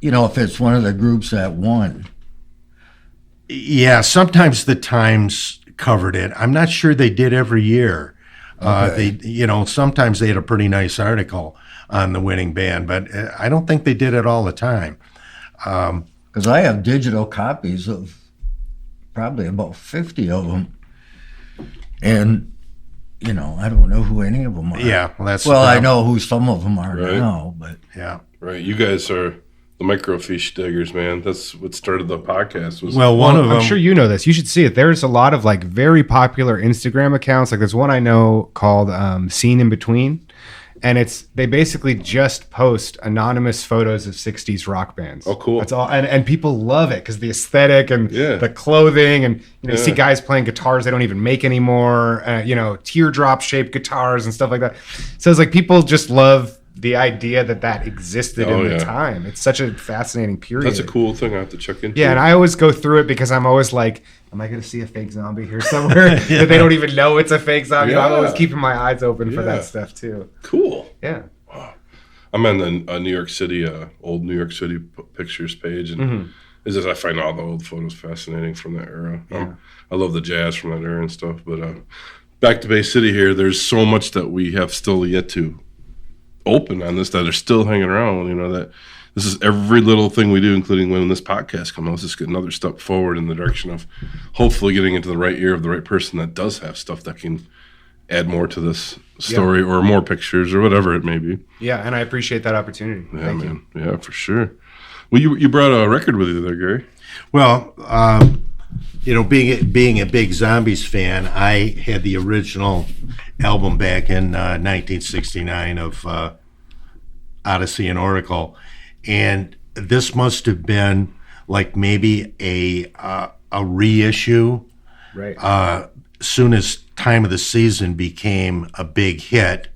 if it's one of the groups that won. Yeah, sometimes the Times covered it. I'm not sure they did every year. Okay. Sometimes they had a pretty nice article on the winning band, but I don't think they did it all the time. Because I have digital copies of probably about 50 of them. And, I don't know who any of them are. Yeah, well, that's Well, I know who some of them are Right. now, but Yeah. Right. You guys are the microfiche diggers, man. That's what started the podcast. Well, one of them. I'm sure you know this. You should see it. There's a lot of very popular Instagram accounts. Like there's one I know called Scene in Between. And they basically just post anonymous photos of 60s rock bands. Oh, cool. That's all. And people love it because the aesthetic and Yeah. the clothing. And you see Yeah. guys playing guitars they don't even make anymore. Teardrop shaped guitars and stuff like that. So it's like people just love the idea that existed Oh, in the yeah. time. It's such a fascinating period. That's a cool thing I have to check into. Yeah, and I always go through it because I'm always like, am I going to see a fake zombie here somewhere that they don't even know it's a fake zombie? Yeah. I'm always keeping my eyes open for Yeah. that stuff too. Cool. Yeah. I'm on the New York City, old New York City pictures page, and it's just I find all the old photos fascinating from that era. I love the jazz from that era and stuff. But back to Bay City here, there's so much that we have still yet to open on this that are still hanging around. That this is every little thing we do, including when this podcast comes out. Let's just get another step forward in the direction of hopefully getting into the right ear of the right person that does have stuff that can add more to this story or more pictures or whatever it may be. Yeah, and I appreciate that opportunity. Yeah, Thank man. Yeah, for sure. Well, you brought a record with you there, Gary. Well, being a big Zombies fan, I had the original album back in 1969 of Odyssey and Oracle, and this must have been like maybe a reissue. Right. Soon as Time of the Season became a big hit,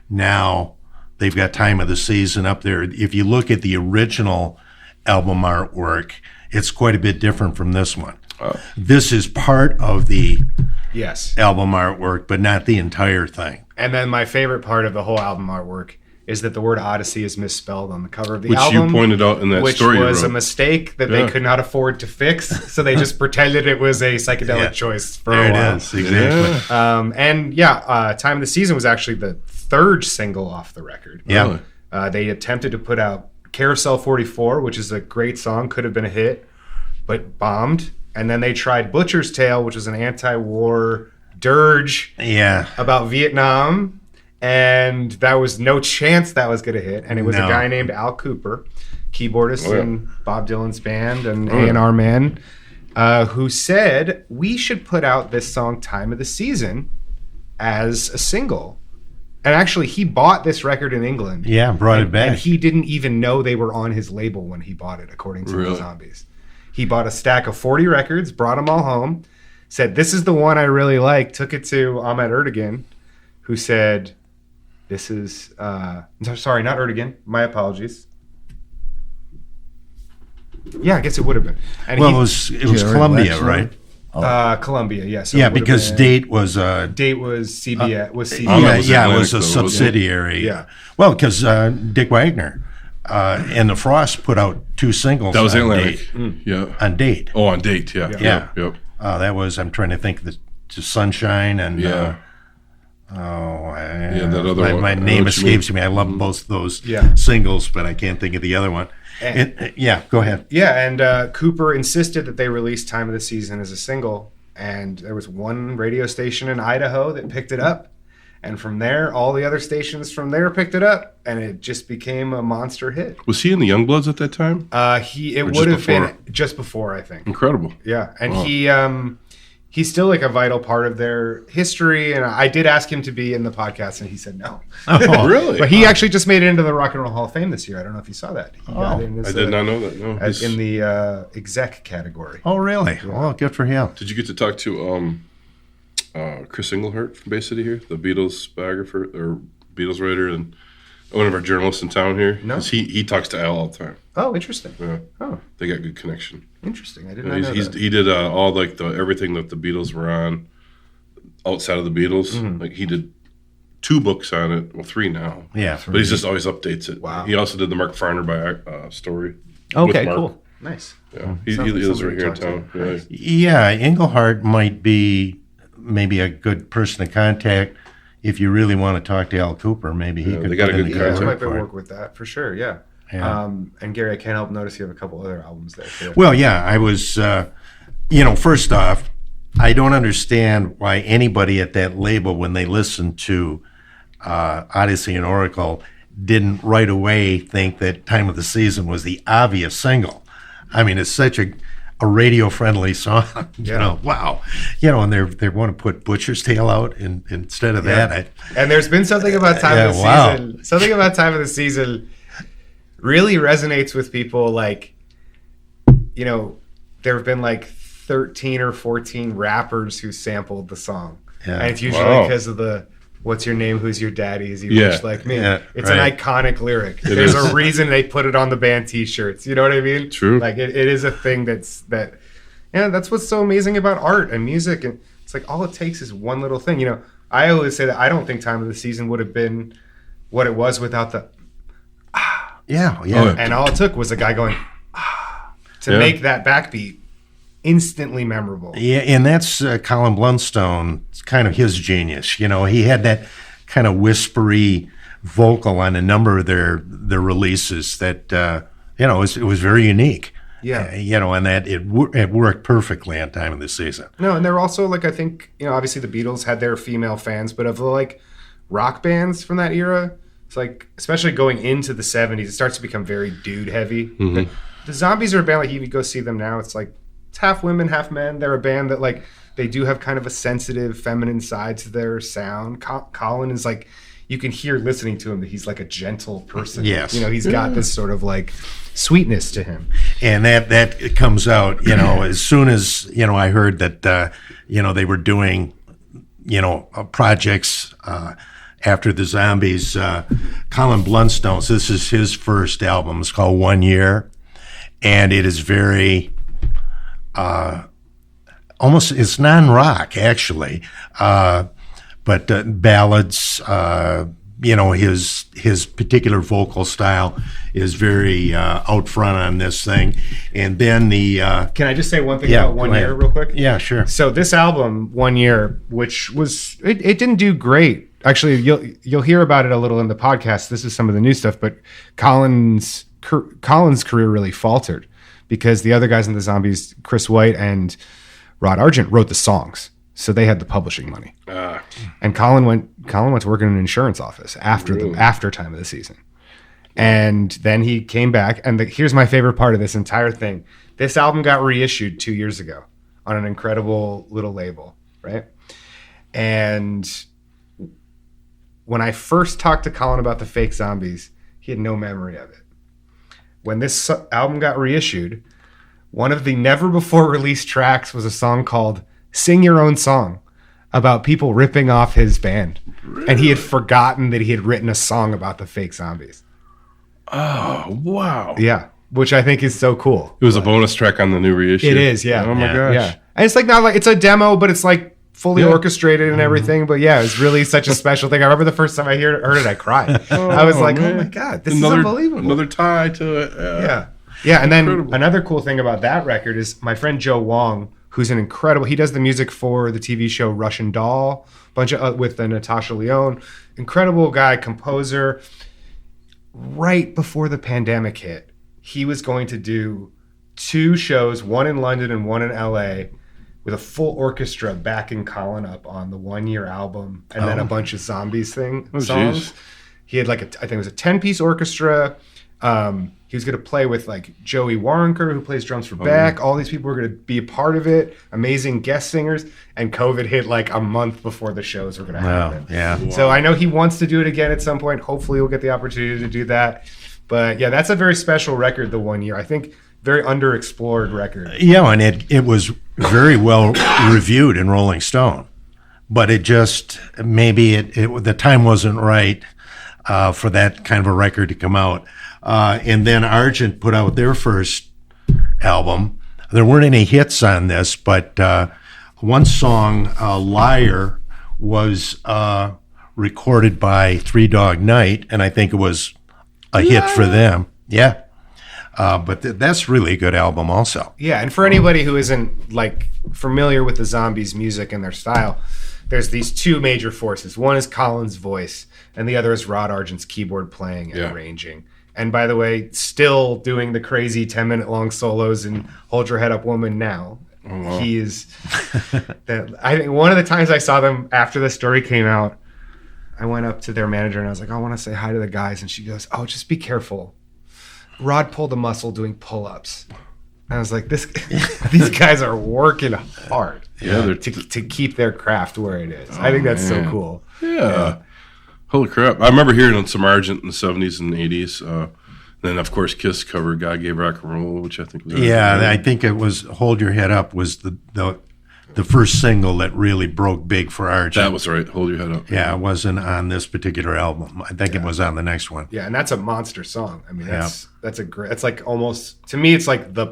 now they've got Time of the Season up there. If you look at the original album artwork, it's quite a bit different from this one. This is part of the Yes. album artwork, but not the entire thing. And then my favorite part of the whole album artwork is that the word Odyssey is misspelled on the cover of the Which album. you pointed out in that which story you was a wrote. mistake that Yeah. they could not afford to fix. So they just pretended it was a psychedelic choice for There a it while. is, exactly. Time of the Season was actually the third single off the record. Yeah. They attempted to put out Carousel 44, which is a great song, could have been a hit, but bombed. And then they tried Butcher's Tale, which is an anti-war dirge Yeah. about Vietnam, and that was no chance that was going to hit. And it was No. a guy named Al Cooper, keyboardist in Bob Dylan's band and Oh, yeah. A&R man, who said, we should put out this song Time of the Season as a single. And actually, he bought this record in England. Yeah, brought it back. And he didn't even know they were on his label when he bought it, according to Really? the Zombies. He bought a stack of 40 records, brought them all home, said, "This is the one I really like." Took it to Ahmet Erdogan, who said, "This is sorry, not Erdogan. My apologies." Yeah, I guess it would have been. And Well, it was Columbia, right? Columbia, yes. So Yeah, because Date was Date was CBS. Was CBS. it was a Atlantic, though, wasn't it? subsidiary. Yeah. Well, because Dick Wagner and the Frost put out 2 singles. That was on Atlantic. Date. Yeah. On Date. Oh, on Date. Yeah. Yeah. Yep. That was, I'm trying to think, the Sunshine and Yeah. That other my, one. my I know name what you escapes me. I love both those Yeah. singles, but I can't think of the other one. Yeah, go ahead. Yeah, and Cooper insisted that they release Time of the Season as a single, and there was one radio station in Idaho that picked it up, and from there, all the other stations from there picked it up, and it just became a monster hit. Was he in the Youngbloods at that time? It Or would just have before? been just before, I think. Incredible. Yeah, and Wow. he's still like a vital part of their history, and I did ask him to be in the podcast, and he said no. Oh, really? But he actually just made it into the Rock and Roll Hall of Fame this year. I don't know if you saw that. He got in as I did not know that. No. in the exec category. Oh, really? Well, good for him. Did you get to talk to Chris Englehart from Bay City here, the Beatles biographer or Beatles writer, and one of our journalists in town here? No. 'Cause he talks to Al all the time. Oh, interesting. Yeah. Oh, They got good connection. interesting. I did Yeah, not know that. he did all like everything that the Beatles were on outside of the Beatles. Mm-hmm. Like he did 2 books on it. Well, 3 now. Yeah. But he just always updates it. Wow. He also did the Mark Farner story. Okay, with Mark. cool. Nice. Yeah. He Sounds like lives somebody right here in to town. talk to. Yeah. Nice. Yeah, Englehart might be maybe a good person to contact if you really want to talk to Al Cooper. Maybe he Yeah, could they got put a in good the Yeah, I contact might for it. work with that for sure. Yeah. Yeah. And Gary, I can't help notice you have a couple other albums there too. Well, yeah, I was, first off, I don't understand why anybody at that label, when they listened to Odyssey and Oracle, didn't right away think that Time of the Season was the obvious single. I mean, it's such a radio-friendly song. Yeah. Wow. And they want to put Butcher's Tail out instead of that. And there's been something about Time of the Yeah, wow. Season. Something about Time of the Season really resonates with people. Like, there have been like 13 or 14 rappers who sampled the song. Yeah. And it's usually Wow. because of the "What's your name? Who's your daddy? Is he Yeah. rich like me?" Yeah, It's right. an iconic lyric. There's is. a reason they put it on the band T-shirts. You know what I mean? True. Like it is a thing that's what's so amazing about art and music. And it's like all it takes is one little thing. I always say that I don't think Time of the Season would have been what it was without the Yeah. Oh, yeah. and all it took was a guy going to Yeah. make that backbeat instantly memorable. Yeah, and that's Colin Blunstone. It's kind of his genius. He had that kind of whispery vocal on a number of their releases that it was very unique. Yeah. And that it worked perfectly on Time of the Season. No, and they're also like, I think, obviously the Beatles had their female fans, but of the like rock bands from that era, it's like, especially going into the 70s, it starts to become very dude heavy. The Zombies are a band, like you can go see them now, it's like it's half women, half men. They're a band that like they do have kind of a sensitive feminine side to their sound. Colin is like, you can hear listening to him that he's like a gentle person. Yes. He's got this sort of like sweetness to him. And that comes out, as soon as, I heard that, they were doing, projects after the Zombies. Colin Blunstone, so this is his first album. It's called 1 Year. And it is very, almost, it's non-rock, actually. But ballads, his particular vocal style is very out front on this thing. And then Can I just say one thing Yeah, about 1 go Year ahead. real quick? yeah, sure. So this album, 1 Year, which was it didn't do great. Actually, you'll hear about it a little in the podcast. This is some of the new stuff, but Colin's career really faltered because the other guys in the Zombies, Chris White and Rod Argent, wrote the songs, so they had the publishing money. And Colin went to work in an insurance office after Time of the Season, and then he came back. And here's my favorite part of this entire thing: this album got reissued 2 years ago on an incredible little label, right? And when I first talked to Colin about the Fake Zombies, he had no memory of it. When this album got reissued, one of the never before released tracks was a song called sing your own song about people ripping off his band. Really? And he had forgotten that he had written a song about the fake zombies. Oh, wow. Yeah, which I think is so cool. It was a bonus track on the new reissue. It is, yeah. Oh, my gosh. Yeah. And it's like not like it's a demo, but it's like fully orchestrated and everything. But yeah, it was really such a special thing. I remember the first time I heard it, I cried. I was like, oh my God, this is unbelievable. Another tie to it. Yeah. Yeah, and then another cool thing about that record is my friend Joe Wong, who's an incredible, he does the music for the TV show Russian Doll, with Natasha Lyonne. Incredible guy, composer. Right before the pandemic hit, he was going to do 2 shows, one in London and one in LA, with a full orchestra backing Colin up on the 1-year album, and then a bunch of zombies songs. Geez. He had I think it was a 10-piece orchestra. He was going to play with like Joey Waronker, who plays drums for Beck. All these people were going to be a part of it. Amazing guest singers. And COVID hit like a month before the shows were going to happen. Yeah. Wow. So I know he wants to do it again at some point. Hopefully he'll get the opportunity to do that. But yeah, that's a very special record, the 1 year. I think very underexplored record. Yeah, and it was very well reviewed in Rolling Stone. But it just, maybe the time wasn't right for that kind of a record to come out. And then Argent put out their first album. There weren't any hits on this, but one song, Liar, was recorded by Three Dog Night, and I think it was a hit for them. Yeah. But that's really a good album also. Yeah, and for anybody who isn't like familiar with the Zombies' music and their style, there's these 2 major forces. One is Colin's voice, and the other is Rod Argent's keyboard playing and arranging. And by the way, still doing the crazy 10-minute long solos in Hold Your Head Up Woman now. Oh, wow. He is... I think one of the times I saw them after the story came out, I went up to their manager and I was like, I want to say hi to the guys. And she goes, oh, just be careful. Rod pulled a muscle doing pull-ups. And I was like, these guys are working hard to keep their craft where it is. I think that's so cool. Yeah. Holy crap. I remember hearing some Argent in the 70s and 80s. Then, of course, Kiss covered God Gave Rock and Roll, which I think was... Yeah, I think it was Hold Your Head Up was the first single that really broke big for Argent. That was right, Hold Your Head Up. Yeah, it wasn't on this particular album. I think it was on the next one. Yeah, and that's a monster song. I mean, that's a great... It's like almost... To me, it's like the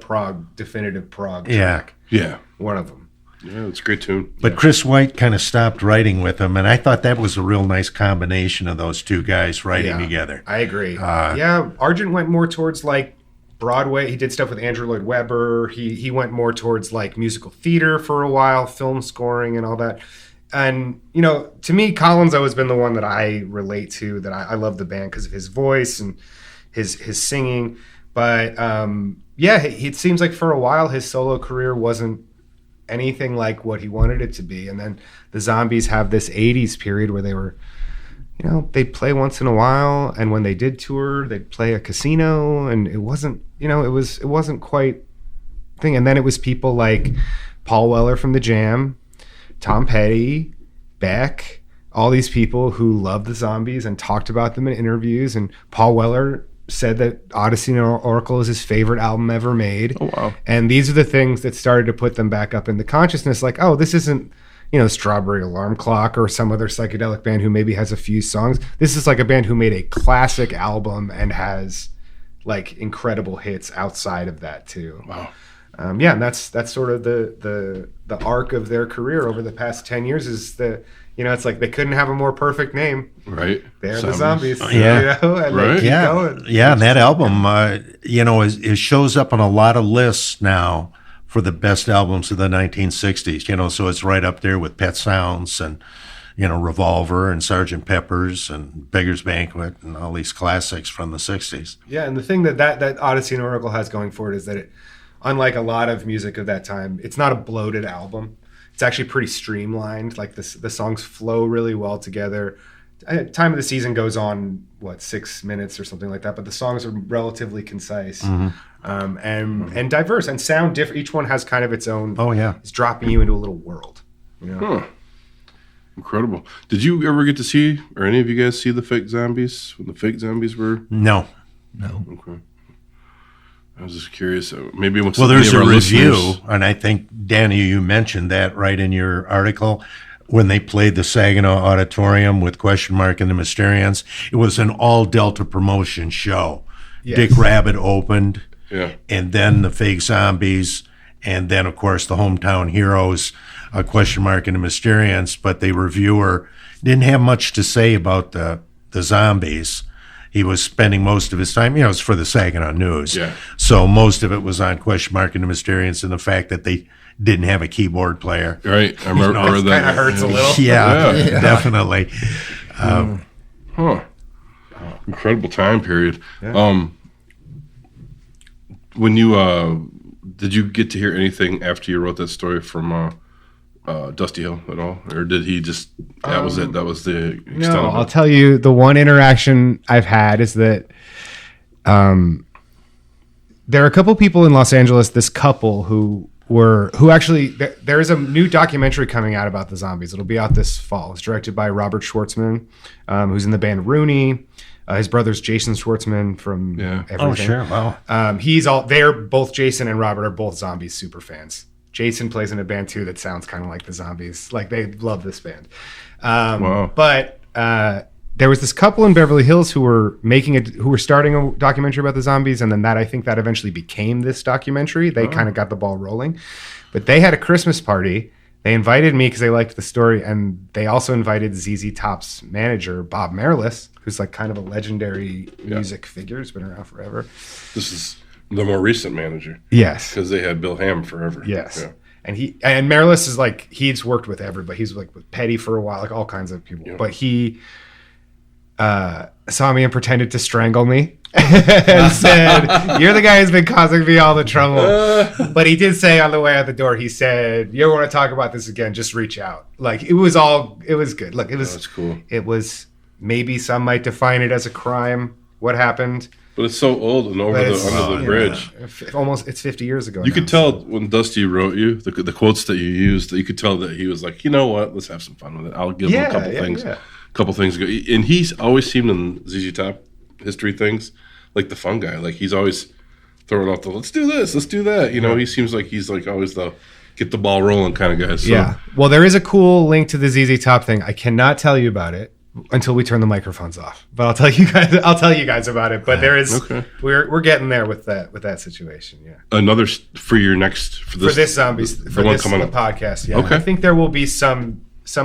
definitive prog track. Yeah. One of them. Yeah, it's a great tune. But Chris White kind of stopped writing with him, and I thought that was a real nice combination of those 2 guys writing together. I agree. Argent went more towards like Broadway. He did stuff with Andrew Lloyd Webber. He went more towards like musical theater for a while, film scoring and all that. And, you know, to me, Colin's always been the one that I relate to, that I love the band because of his voice and his singing. But, it seems like for a while his solo career wasn't anything like what he wanted it to be. And then the Zombies have this 80s period where they were, you know, they'd play once in a while, and when they did tour, they'd play a casino, and it wasn't, you know, it wasn't quite thing. And then it was people like Paul Weller from The Jam, Tom Petty, Beck, all these people who loved the Zombies and talked about them in interviews. And Paul Weller said that Odyssey and Oracle is his favorite album ever made. Oh, wow. And these are the things that started to put them back up in the consciousness, like, oh, this isn't, you know, Strawberry Alarm Clock or some other psychedelic band who maybe has a few songs. This is like a band who made a classic album and has like incredible hits outside of that too. Wow. And that's sort of the arc of their career over the past 10 years is the, you know, it's like they couldn't have a more perfect name. Right. They're the Zombies. Yeah. You know? And right. they keep going. Yeah, and that album, you know, it shows up on a lot of lists now for the best albums of the 1960s, you know, so it's right up there with Pet Sounds and, you know, Revolver and Sgt. Pepper's and Beggar's Banquet and all these classics from the 60s. Yeah, and the thing that Odyssey and Oracle has going for it is that it, unlike a lot of music of that time, it's not a bloated album. It's actually pretty streamlined. Like the songs flow really well together. Time of the Season goes on, 6 minutes or something like that, but the songs are relatively concise and diverse and sound different. Each one has kind of its own. Oh, yeah. It's dropping you into a little world. You know? Huh. Incredible. Did you ever get to see, or any of you guys see the Fake Zombies when the Fake Zombies were? No. Okay. I was just curious. Maybe once there's a review, and I think, Danny, you mentioned that right in your article, when they played the Saginaw Auditorium with Question Mark and the Mysterians. It was an all Delta promotion show. Yes. Dick Rabbit opened, and then the Fake Zombies, and then, of course, the Hometown Heroes, Question Mark and the Mysterians. But the reviewer didn't have much to say about the Zombies. He was spending most of his time, it was for the Saginaw News. Yeah. So most of it was on Question Mark and the Mysterians and the fact that they didn't have a keyboard player. Right. I remember that. Kind of hurts a little. Yeah. Definitely. Incredible time period. Yeah. When you did you get to hear anything after you wrote that story from Dusty Hill at all, or did he just that was it? That was the extent no. of it? I'll tell you, the one interaction I've had is that there are a couple people in Los Angeles. This couple who actually there is a new documentary coming out about the Zombies. It'll be out this fall. It's directed by Robert Schwartzman, who's in the band Rooney. His brother's Jason Schwartzman from Everything. Oh, sure. Wow. They're both, Jason and Robert are both Zombies super fans. Jason plays in a band too that sounds kind of like the Zombies. Like, they love this band. Wow. But there was this couple in Beverly Hills who were starting a documentary about the Zombies, and then I think that eventually became this documentary. They kind of got the ball rolling. But they had a Christmas party. They invited me because they liked the story, and they also invited ZZ Top's manager, Bob Merlis, who's like kind of a legendary music figure. He's been around forever. This is the more recent manager. Yes. Because they had Bill Hamm forever. Yes. Yeah. And Merlis is like, he's worked with everybody. He's like with Petty for a while, like all kinds of people. Yeah. But he saw me and pretended to strangle me and said, "You're the guy who's been causing me all the trouble." But he did say on the way out the door, he said, "You ever want to talk about this again, just reach out." Like, it was good. Look, that's cool. It was, maybe some might define it as a crime, what happened. But it's so old and under the bridge. It's 50 years ago. You could tell when Dusty wrote you, the quotes that you used, that you could tell that he was like, you know what, let's have some fun with it. I'll give him a couple things. Yeah. Couple things ago. And he's always seemed in ZZ Top history things like the fun guy. Like, he's always throwing out the let's do this, let's do that. He seems like he's like always the get the ball rolling kind of guy. So. Yeah. Well, there is a cool link to the ZZ Top thing. I cannot tell you about it until we turn the microphones off. But I'll tell you guys about it. But there is we're getting there with that situation. Yeah. Another for this Zombies for this podcast. Yeah. Okay. I think there will be some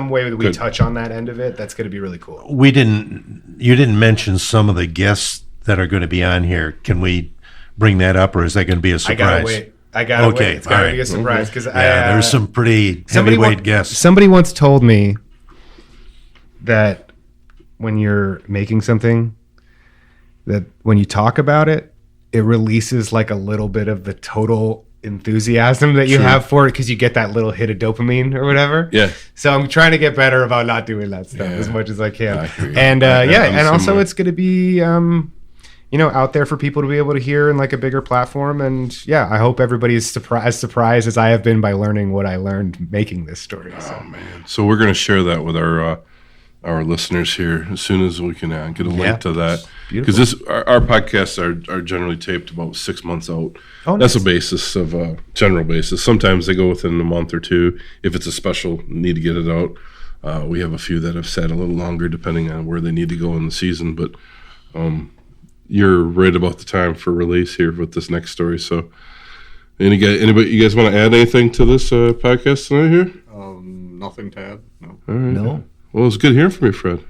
way that we touch on that end of it. That's going to be really cool. You didn't mention some of the guests that are going to be on here. Can we bring that up, or is that going to be a surprise? I gotta wait. It's got to be a surprise because there's some pretty heavyweight guests. Somebody once told me that when you're making something, that when you talk about it, it releases like a little bit of the total enthusiasm that you have for it, because you get that little hit of dopamine or whatever. Yeah. So I'm trying to get better about not doing that stuff as much as I can. And and also it's going to be out there for people to be able to hear in like a bigger platform. And I hope everybody is as surprised as I have been by learning what I learned making this story. Oh man! So we're going to share that with our listeners here as soon as we can get a link to that, because our podcasts are generally taped about 6 months out. Oh, nice. That's a basis of a general basis. Sometimes they go within a month or two if it's a special need to get it out. We have a few that have sat a little longer depending on where they need to go in the season, but you're right about the time for release here with this next story. So anybody, you guys want to add anything to this podcast tonight here? Nothing to add. No. All right. No. Well, it's good hearing from you, Fred.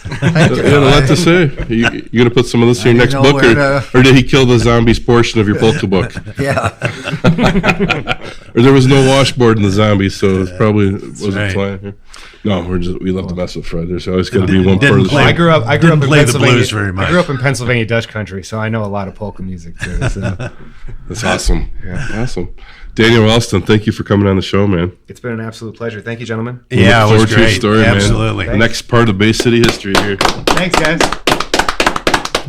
You had a lot to say. You going to put some of this in your next book, or did he kill the Zombies portion of your polka book? Yeah. Or there was no washboard in the Zombies, so it probably wasn't flying here. No, we love to mess with Fred. There's always going to be one part of the show. I grew up in Pennsylvania. I grew up in Pennsylvania Dutch country, so I know a lot of polka music too. So. That's awesome. Yeah. Awesome. Daniel Ralston, thank you for coming on the show, man. It's been an absolute pleasure. Thank you, gentlemen. Yeah, it was great. Story, absolutely. Man. Next part of Bay City history here. Thanks, guys.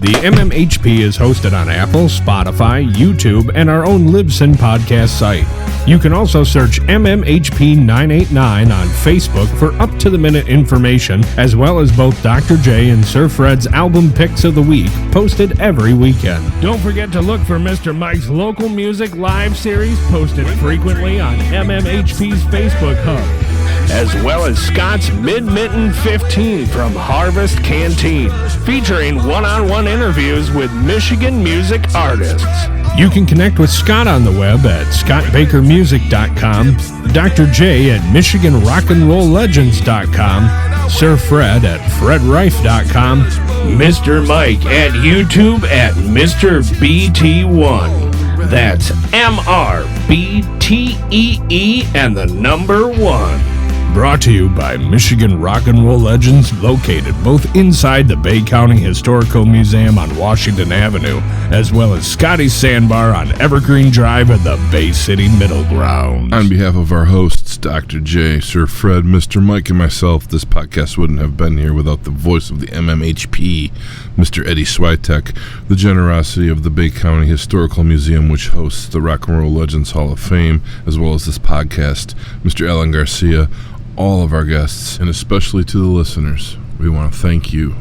The MMHP is hosted on Apple, Spotify, YouTube, and our own Libsyn podcast site. You can also search MMHP 989 on Facebook for up-to-the-minute information, as well as both Dr. J and Sir Fred's album picks of the week, posted every weekend. Don't forget to look for Mr. Mike's local music live series, posted frequently on MMHP's Facebook hub, as well as Scott's Mid-Mitten 15 from Harvest Canteen, featuring one-on-one interviews with Michigan music artists. You can connect with Scott on the web at scottbakermusic.com, Dr. J at michiganrockandrolllegends.com, Sir Fred at fredrife.com, Mr. Mike at YouTube at Mr. BT1. That's MRBTEE and the number 1. Brought to you by Michigan Rock and Roll Legends, located both inside the Bay County Historical Museum on Washington Avenue, as well as Scotty's Sandbar on Evergreen Drive at the Bay City Middle Grounds. On behalf of our hosts, Dr. J, Sir Fred, Mr. Mike, and myself, this podcast wouldn't have been here without the voice of the MMHP, Mr. Eddie Switek, the generosity of the Bay County Historical Museum, which hosts the Rock and Roll Legends Hall of Fame, as well as this podcast, Mr. Alan Garcia, all of our guests, and especially to the listeners. We want to thank you